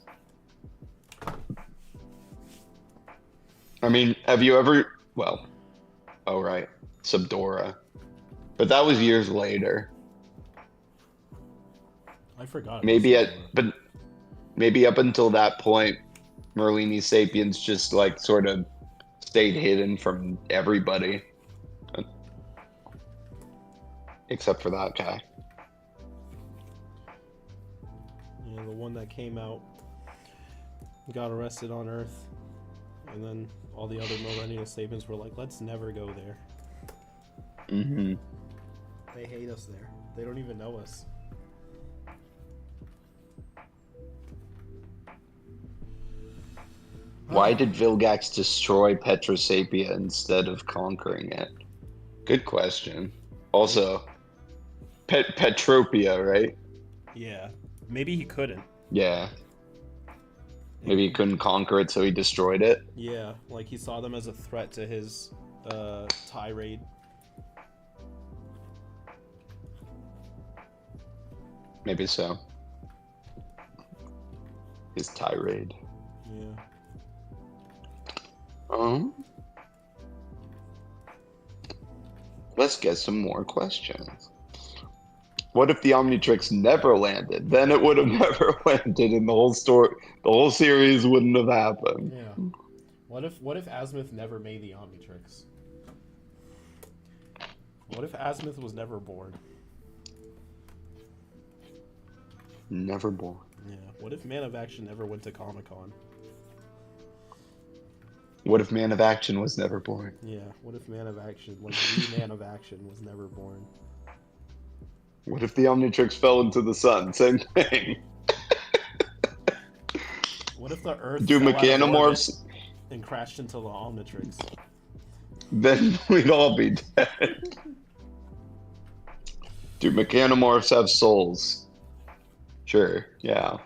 I mean, have you ever... Well, oh right, Subdora. But that was years later. I forgot. Maybe up until that point, Merlini Sapiens just like sort of stayed hidden from everybody. Except for that guy. Yeah, the one that came out, got arrested on Earth, and then all the other Millennial Sapiens were like, let's never go there. Mm-hmm. They hate us there. They don't even know us. Why did Vilgax destroy Petrosapia instead of conquering it? Good question. Also, Petropia, right? Yeah. Maybe he couldn't. Yeah. Maybe he couldn't conquer it, so he destroyed it. Yeah, like he saw them as a threat to his tirade. Maybe so. His tirade. Yeah. Let's get some more questions. What if the Omnitrix never landed? Then it would have never landed, and the whole story, the whole series wouldn't have happened. Yeah. What if Azimuth never made the Omnitrix? What if Azimuth was never born? Never born. Yeah. What if Man of Action never went to Comic-Con? What if Man of Action was never born? Yeah. What if Man of Action, like the Man of Action, was never born? What if the Omnitrix fell into the sun? Same thing. What if the Earth do fell out of Mechanomorphs orbit and crashed into the Omnitrix? Then we'd all be dead. Do Mechanomorphs have souls? Sure, yeah.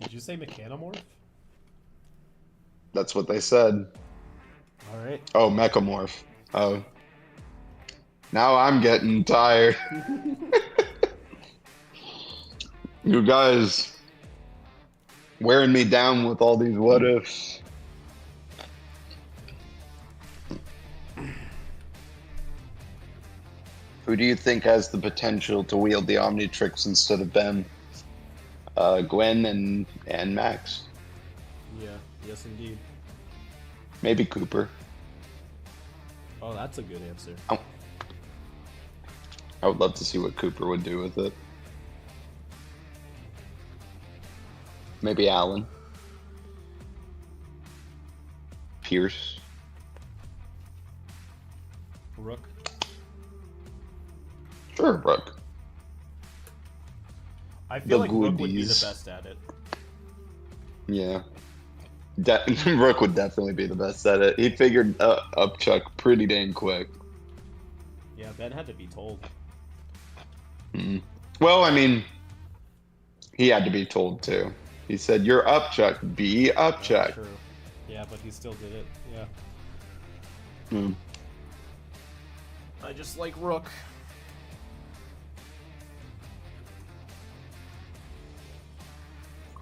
Did you say Mechanomorph? That's what they said. Alright. Oh, Mechamorph. Oh. Now I'm getting tired. You guys wearing me down with all these what ifs. Who do you think has the potential to wield the Omnitrix instead of Ben? Gwen and Max. Yeah. Yes, indeed. Maybe Cooper. Oh, that's a good answer. I would love to see what Cooper would do with it. Maybe Alan. Pierce. Rook. Sure, Rook. I feel The like Rook would be the goodies. best at it. Yeah. Rook would definitely be the best at it. He figured Upchuck pretty dang quick. Yeah, Ben had to be told. Mm. Well, I mean, he had to be told too. He said, "You're Upchuck. Be Upchuck." True. Yeah, but he still did it. Yeah. Mm. I just like Rook.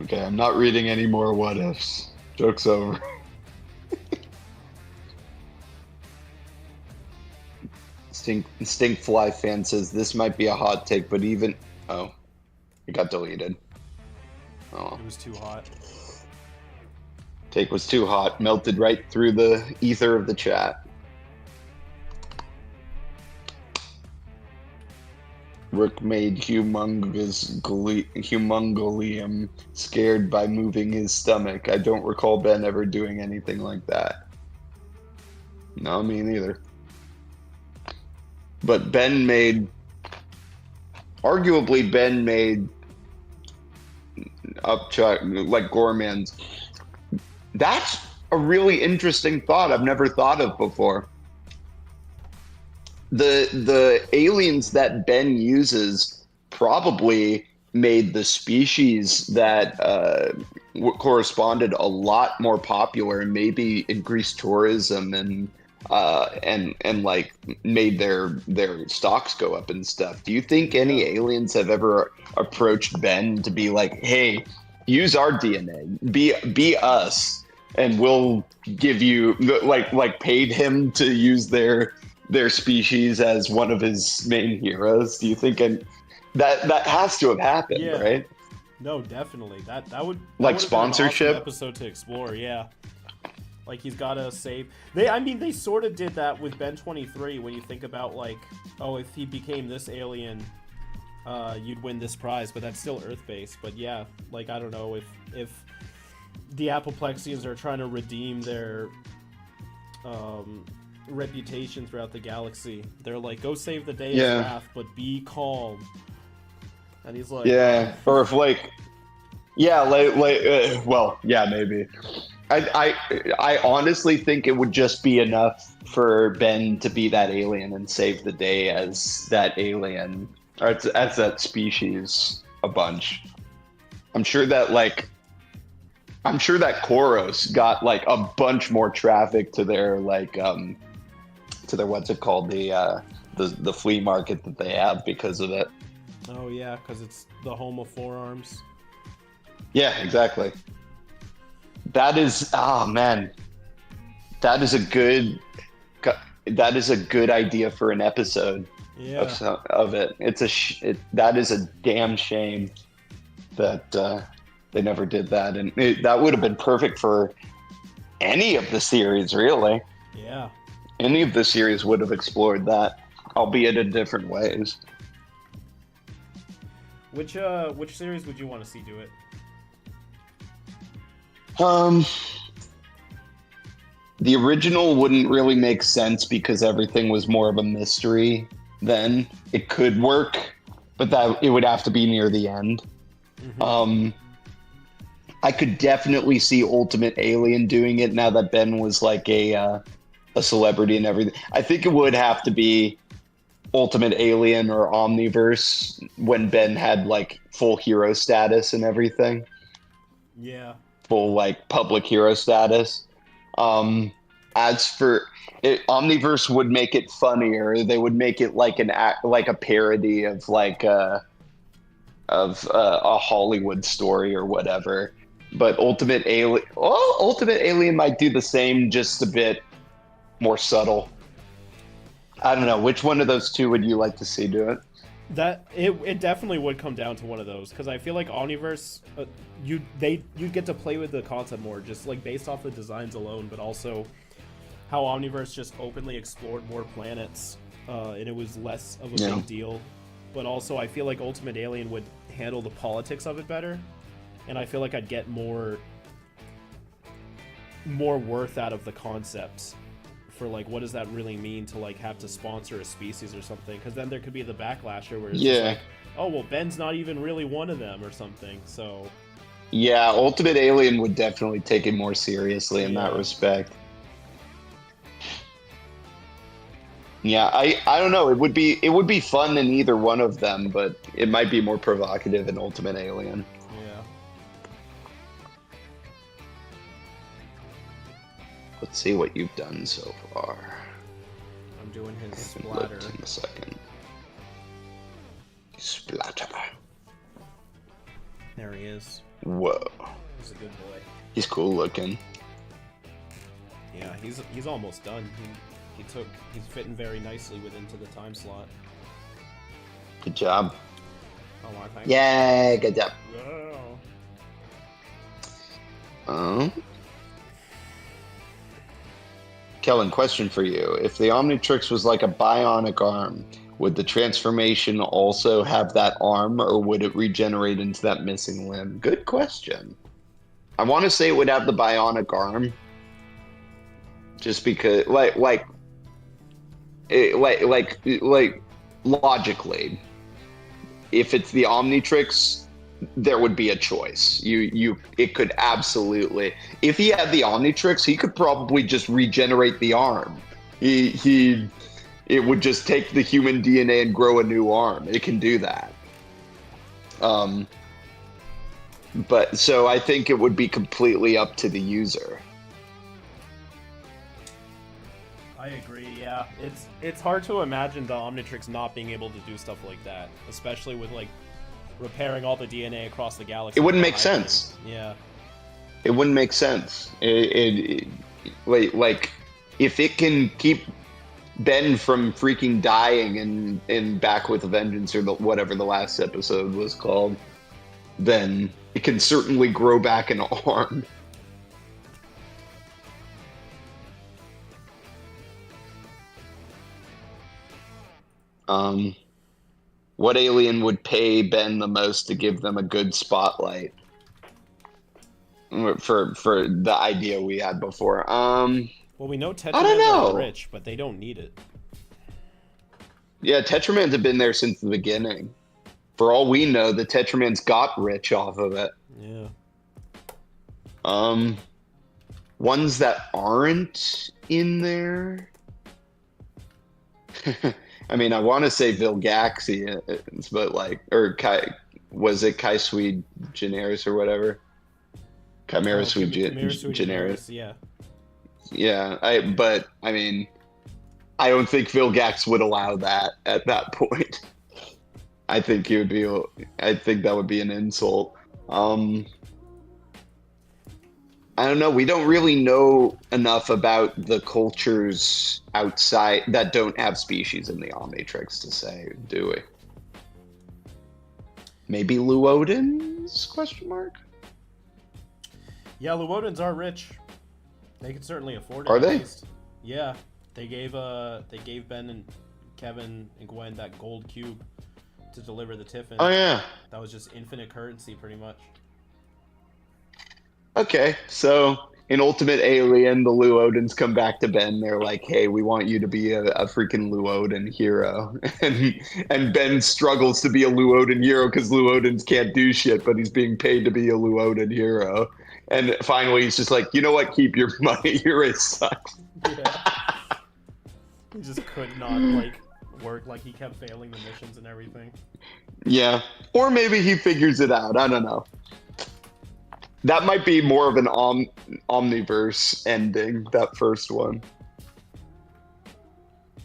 Okay, I'm not reading any more what ifs. Joke's over. Stink Fly fan says this might be a hot take, but even it got deleted. Oh, It was too hot. take was too hot, melted right through the ether of the chat. Rook made humongolium scared by moving his stomach. I don't recall Ben ever doing anything like that. No, me neither. But arguably Ben made Upchuck, like Gorman's. That's a really interesting thought I've never thought of before. The aliens that Ben uses probably made the species that corresponded a lot more popular and maybe increased tourism and like made their stocks go up and stuff. Do you think any aliens have ever approached Ben to be like, hey, use our DNA, be us, and we'll give you like paid him to use their species as one of his main heroes? Do you think that has to have happened, right? No, definitely. That would like that sponsorship an awesome episode to explore. Yeah, like he's got to save. They sort of did that with Ben 23 when you think about like, oh, if he became this alien, you'd win this prize, but that's still Earth based. But yeah, like I don't know if the Apoplexians are trying to redeem their reputation throughout the galaxy. They're like, go save the day of wrath, but be calm. And he's like, or if like, well, yeah, maybe. I honestly think it would just be enough for Ben to be that alien and save the day as that alien, or as that species a bunch. I'm sure that Koros got like a bunch more traffic to their to their what's it called, the flea market that they have because of it. Oh yeah, because it's the home of forearms. Yeah, exactly. That is, man, that is a good idea for an episode. Of it. That is a damn shame that they never did that, and that would have been perfect for any of the series, really. Yeah. Any of the series would have explored that, albeit in different ways. Which series would you want to see do it? The original wouldn't really make sense because everything was more of a mystery then. It could work, but that it would have to be near the end. Mm-hmm. I could definitely see Ultimate Alien doing it now that Ben was like a celebrity and everything. I think it would have to be Ultimate Alien or Omniverse when Ben had like full hero status and everything. Yeah. Full like public hero status. As for it, Omniverse would make it funnier. They would make it like like a parody of like a Hollywood story or whatever. But Ultimate Alien might do the same, just a bit more subtle. I don't know. Which one of those two would you like to see do it? That it definitely would come down to one of those, because I feel like Omniverse, you'd get to play with the concept more, just like based off the designs alone, but also how Omniverse just openly explored more planets, and it was less of a big deal. But also, I feel like Ultimate Alien would handle the politics of it better, and I feel like I'd get more worth out of the concepts. For like, what does that really mean to like have to sponsor a species or something? Because then there could be the backlasher where it's just like, oh well, Ben's not even really one of them or something. So yeah, Ultimate Alien would definitely take it more seriously in that respect. Yeah, I don't know. It would be fun in either one of them, but it might be more provocative in Ultimate Alien. Yeah. Let's see what you've done so far. I'm doing his I haven't splatter. looked in a second. Splatter. There he is. Whoa. He's a good boy. He's cool looking. Yeah, he's almost done. He's fitting very nicely into the time slot. Good job. Oh, I think. Yeah, good job. Oh. Kellen, question for you. If the Omnitrix was like a bionic arm, would the transformation also have that arm, or would it regenerate into that missing limb? Good question. I want to say it would have the bionic arm, just because, like logically, if it's the Omnitrix, there would be a choice. It could absolutely. If he had the Omnitrix, he could probably just regenerate the arm. It would just take the human DNA and grow a new arm. It can do that. But so I think it would be completely up to the user. I agree. Yeah, it's hard to imagine the Omnitrix not being able to do stuff like that, especially with like repairing all the DNA across the galaxy. It wouldn't make sense. Yeah. It wouldn't make sense. Like if it can keep Ben from freaking dying in Back with a Vengeance or whatever the last episode was called, then it can certainly grow back an arm. What alien would pay Ben the most to give them a good spotlight? For the idea we had before. Well, we know Tetramans are rich, but they don't need it. Yeah, Tetramans have been there since the beginning. For all we know, the Tetramans got rich off of it. Yeah. Ones that aren't in there. I mean, I want to say Vilgax, but like, or was it Kai Sui Generis or whatever? Chimera Sui Generis. Yeah. Yeah, but I mean, I don't think Vilgax would allow that at that point. I think that would be an insult. I don't know. We don't really know enough about the cultures outside that don't have species in the Omnitrix to say, do we? Maybe Luodans? Question mark. Yeah, Luodans are rich. They could certainly afford it. Are they? Least. Yeah, they gave Ben and Kevin and Gwen that gold cube to deliver the Tiffin. Oh yeah. That was just infinite currency, pretty much. Okay, so in Ultimate Alien, the Luodans come back to Ben. They're like, hey, we want you to be a freaking Luodan hero. And Ben struggles to be a Luodan hero because Luodans can't do shit, but he's being paid to be a Luodan hero. And finally, he's just like, you know what? Keep your money. Your race sucks. Yeah. He just could not, like, work. Like, he kept failing the missions and everything. Yeah. Or maybe he figures it out. I don't know. That might be more of an omniverse ending, that first one.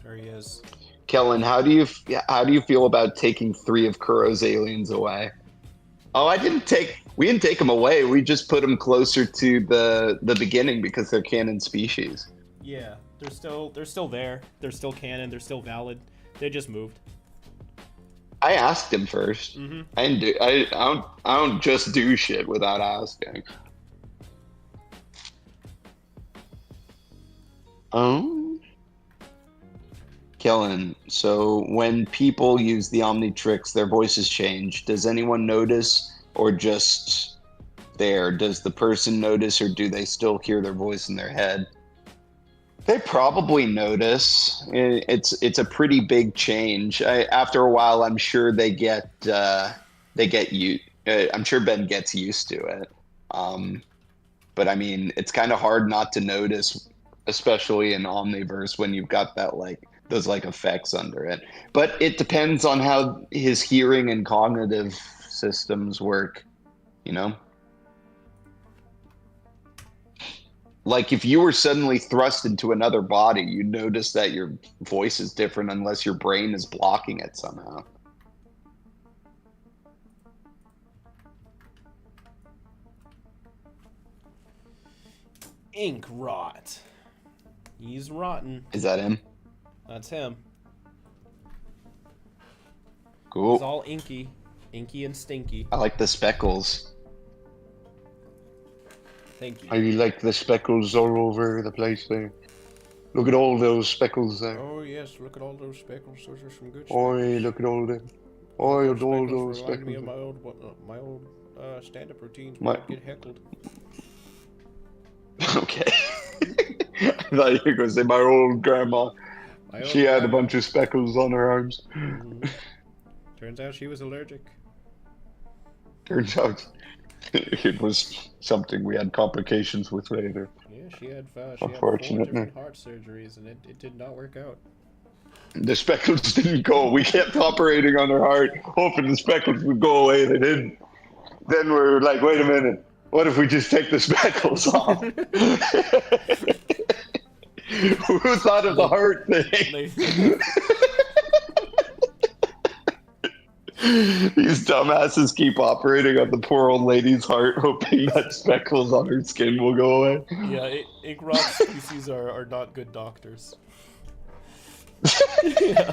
There he is. Kellen, how do you feel about taking 3 of Kuro's aliens away? Oh, we didn't take them away. We just put them closer to the beginning because they're canon species. Yeah, They're still there. They're still canon. They're still valid. They just moved. I asked him first. Mm-hmm. I don't just do shit without asking. Kellen, so when people use the Omnitrix, their voices change. Does anyone notice, or just there? Does the person notice, or do they still hear their voice in their head? They probably notice. It's a pretty big change. After a while, I'm sure they get you. I'm sure Ben gets used to it. But I mean, it's kind of hard not to notice, especially in Omniverse when you've got that those effects under it. But it depends on how his hearing and cognitive systems work, you know? Like if you were suddenly thrust into another body, you'd notice that your voice is different unless your brain is blocking it somehow. Ink rot. He's rotten. Is that him? That's him. Cool. He's all inky. Inky and stinky. I like the speckles. Thank you. I like the speckles all over the place there. Look at all those speckles there. Oh yes, look at all those speckles. Those are some good Oi, look at all them. Oi, all those remind me of speckles. my old stand-up routines My- where I'd get heckled. Okay. I thought you were going to say my old grandma. She had a bunch of speckles on her arms. Mhm. Turns out she was allergic. Turns out it was something we had complications with later. Yeah, she had 4 Unfortunately. different heart surgeries, and it did not work out. The speckles didn't go. We kept operating on her heart, hoping the speckles would go away. They didn't. Then we were like, wait a minute. What if we just take the speckles off? Who thought of the heart thing? These dumbasses keep operating on the poor old lady's heart, hoping that speckles on her skin will go away. Yeah, ink rot species are not good doctors. Yeah.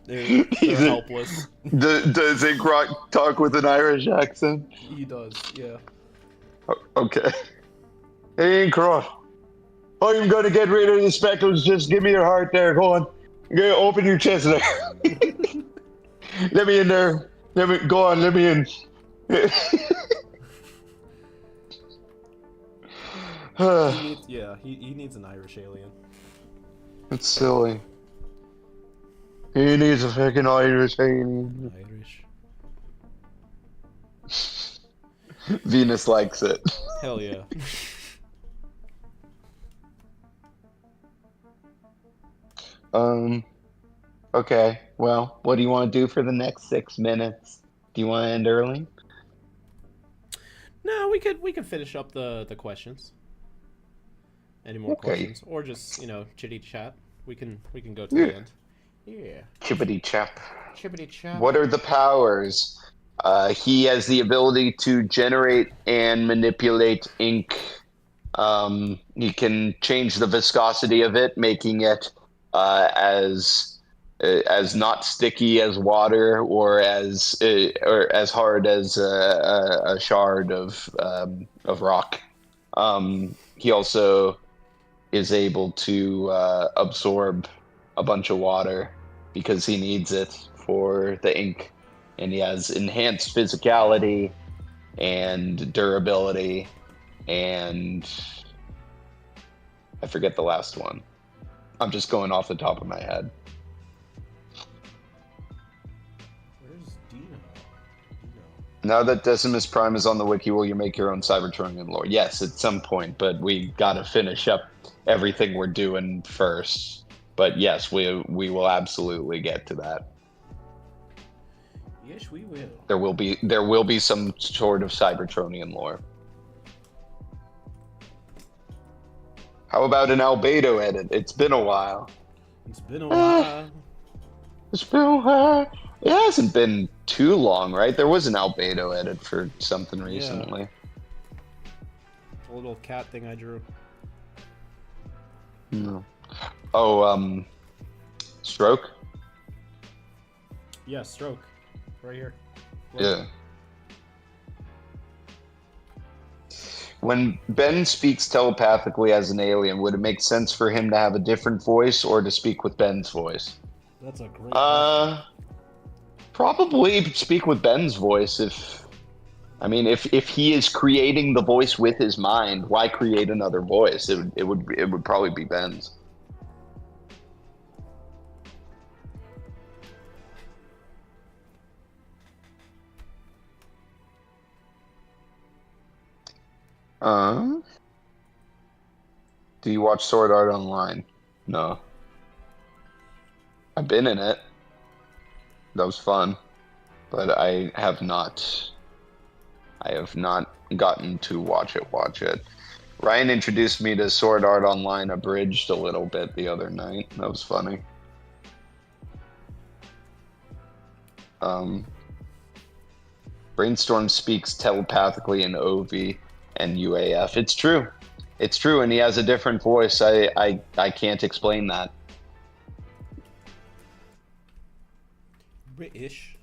They're helpless. Does Ink Rot talk with an Irish accent? He does, yeah. Okay. Hey, Ink Rot. I'm going to get rid of the speckles. Just give me your heart there. Go on. Open your chest there. Let me in there. Go on. Let me in. He needs an Irish alien. That's silly. He needs a fucking Irish alien. Irish. Venus likes it. Hell yeah. Okay. Well, what do you want to do for the next 6 minutes? Do you want to end early? No, we could finish up the questions. Any more questions, or just chitty chat? We can go to the end. Yeah. Chippity chap. Chippity chat. What are the powers? He has the ability to generate and manipulate ink. He can change the viscosity of it, making it as not sticky as water, or as hard as a shard of rock. He also is able to absorb a bunch of water because he needs it for the ink, and he has enhanced physicality and durability, and I forget the last one. I'm just going off the top of my head. Where's Dino? Now that Decimus Prime is on the wiki, will you make your own Cybertronian lore? Yes, at some point, but we gotta finish up everything we're doing first. But yes, we will absolutely get to that. Yes, we will. There will be some sort of Cybertronian lore. How about an Albedo edit? It's been a while. It's been a while. It's been a while. It hasn't been too long, right? There was an Albedo edit for something recently. A little cat thing I drew. No. Oh, stroke? Yeah, stroke. Right here. Yeah. When Ben speaks telepathically as an alien, would it make sense for him to have a different voice or to speak with Ben's voice? That's a great question. Probably speak with Ben's voice if he is creating the voice with his mind, why create another voice? It would probably be Ben's. Do you watch Sword Art Online? No. I've been in it. That was fun, but I have not gotten to watch it. Ryan introduced me to Sword Art Online abridged a little bit the other night. That was funny. Brainstorm speaks telepathically in OV and UAF. It's true, and he has a different voice. I can't explain that. British.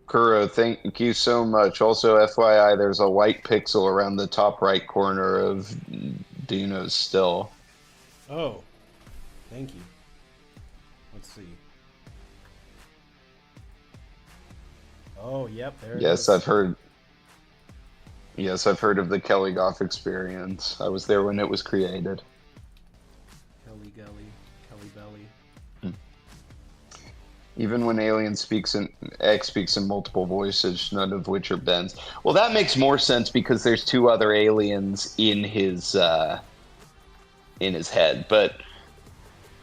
Kuro, thank you so much. Also, FYI, there's a white pixel around the top right corner of Dino's still. Oh, thank you. Let's see. Oh, yep, there it is. Yes, I've heard of the Kelly Goff experience. I was there when it was created. Kelly Belly. Even when Alien X speaks in multiple voices, none of which are Ben's. Well, that makes more sense because there's two other aliens in his head. But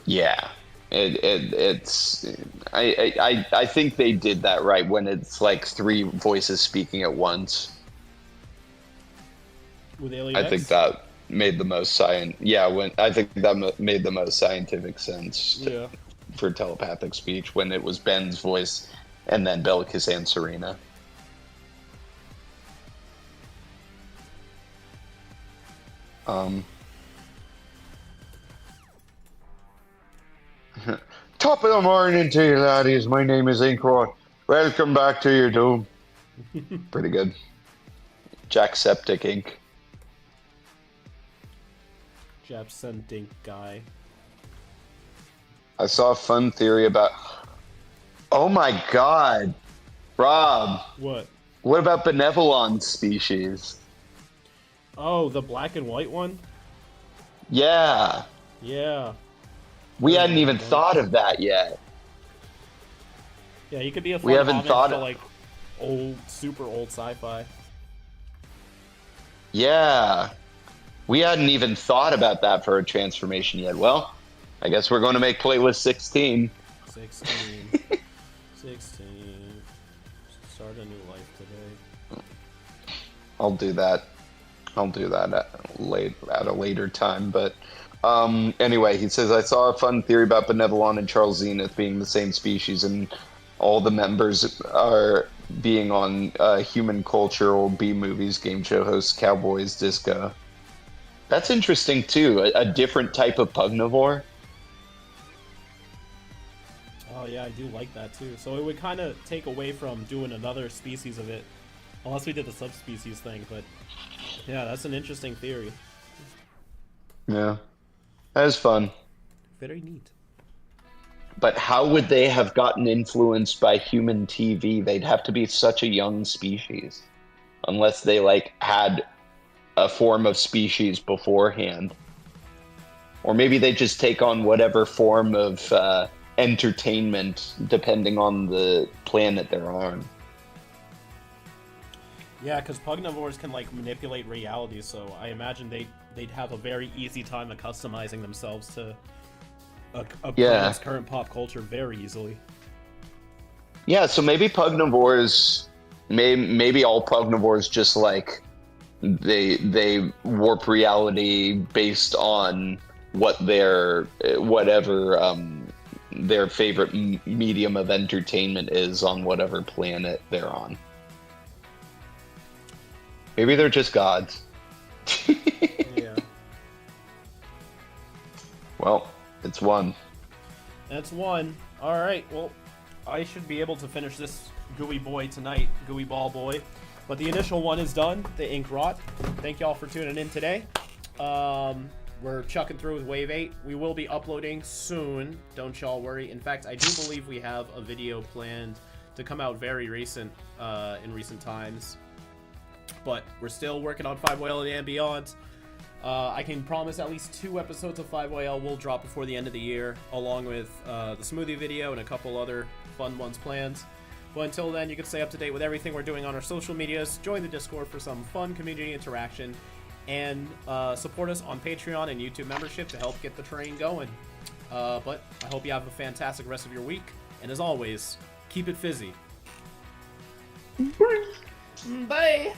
yeah, it's I think they did that right when it's like three voices speaking at once. With Alien I X? think that made the most made the most scientific sense. Yeah. For telepathic speech when it was Ben's voice and then Bellicus and Serena. Top of the morning to you, laddies. My name is Inkrot. Welcome back to your doom. Pretty good. Jackseptic Inc. Japsendink guy. I saw a fun theory about... Oh my god! Rob! What? What about Benevolon species? Oh, the black and white one? Yeah! Yeah. We hadn't even thought of that yet. Yeah, he could be a fun We haven't homage thought to, like, super old sci-fi. Yeah. We hadn't even thought about that for a transformation yet. Well, I guess we're going to make playlist 16. 16. Start a new life today. I'll do that at a later time. But anyway, he says, I saw a fun theory about Benevolon and Charles Zenith being the same species, and all the members are being on human culture, old B-movies, game show hosts, cowboys, disco. That's interesting, too. A different type of pugnivore. Oh yeah, I do like that too. So it would kind of take away from doing another species of it, unless we did the subspecies thing. But yeah, that's an interesting theory. Yeah, that is fun. Very neat. But how would they have gotten influenced by human TV? They'd have to be such a young species, unless they had a form of species beforehand, or maybe they just take on whatever form of entertainment depending on the planet they're on. Yeah, because pugnivores can manipulate reality, so I imagine they'd have a very easy time of customizing themselves to a planet's current pop culture very easily. Yeah, so maybe pugnivores, maybe all pugnivores just they warp reality based on what their favorite medium of entertainment is on whatever planet they're on. Maybe they're just gods. Yeah. Well, it's one. That's one. All right. Well, I should be able to finish this gooey boy tonight, gooey ball boy. But the initial one is done, the ink rot. Thank y'all for tuning in today. We're chucking through with Wave 8. We will be uploading soon. Don't y'all worry. In fact, I do believe we have a video planned to come out very recent, in recent times. But we're still working on 5YL and beyond. I can promise at least 2 episodes of 5YL will drop before the end of the year, along with the smoothie video and a couple other fun ones planned. But until then, you can stay up to date with everything we're doing on our social medias, join the Discord for some fun community interaction, and support us on Patreon and YouTube membership to help get the train going. But I hope you have a fantastic rest of your week, and as always, keep it fizzy. Bye.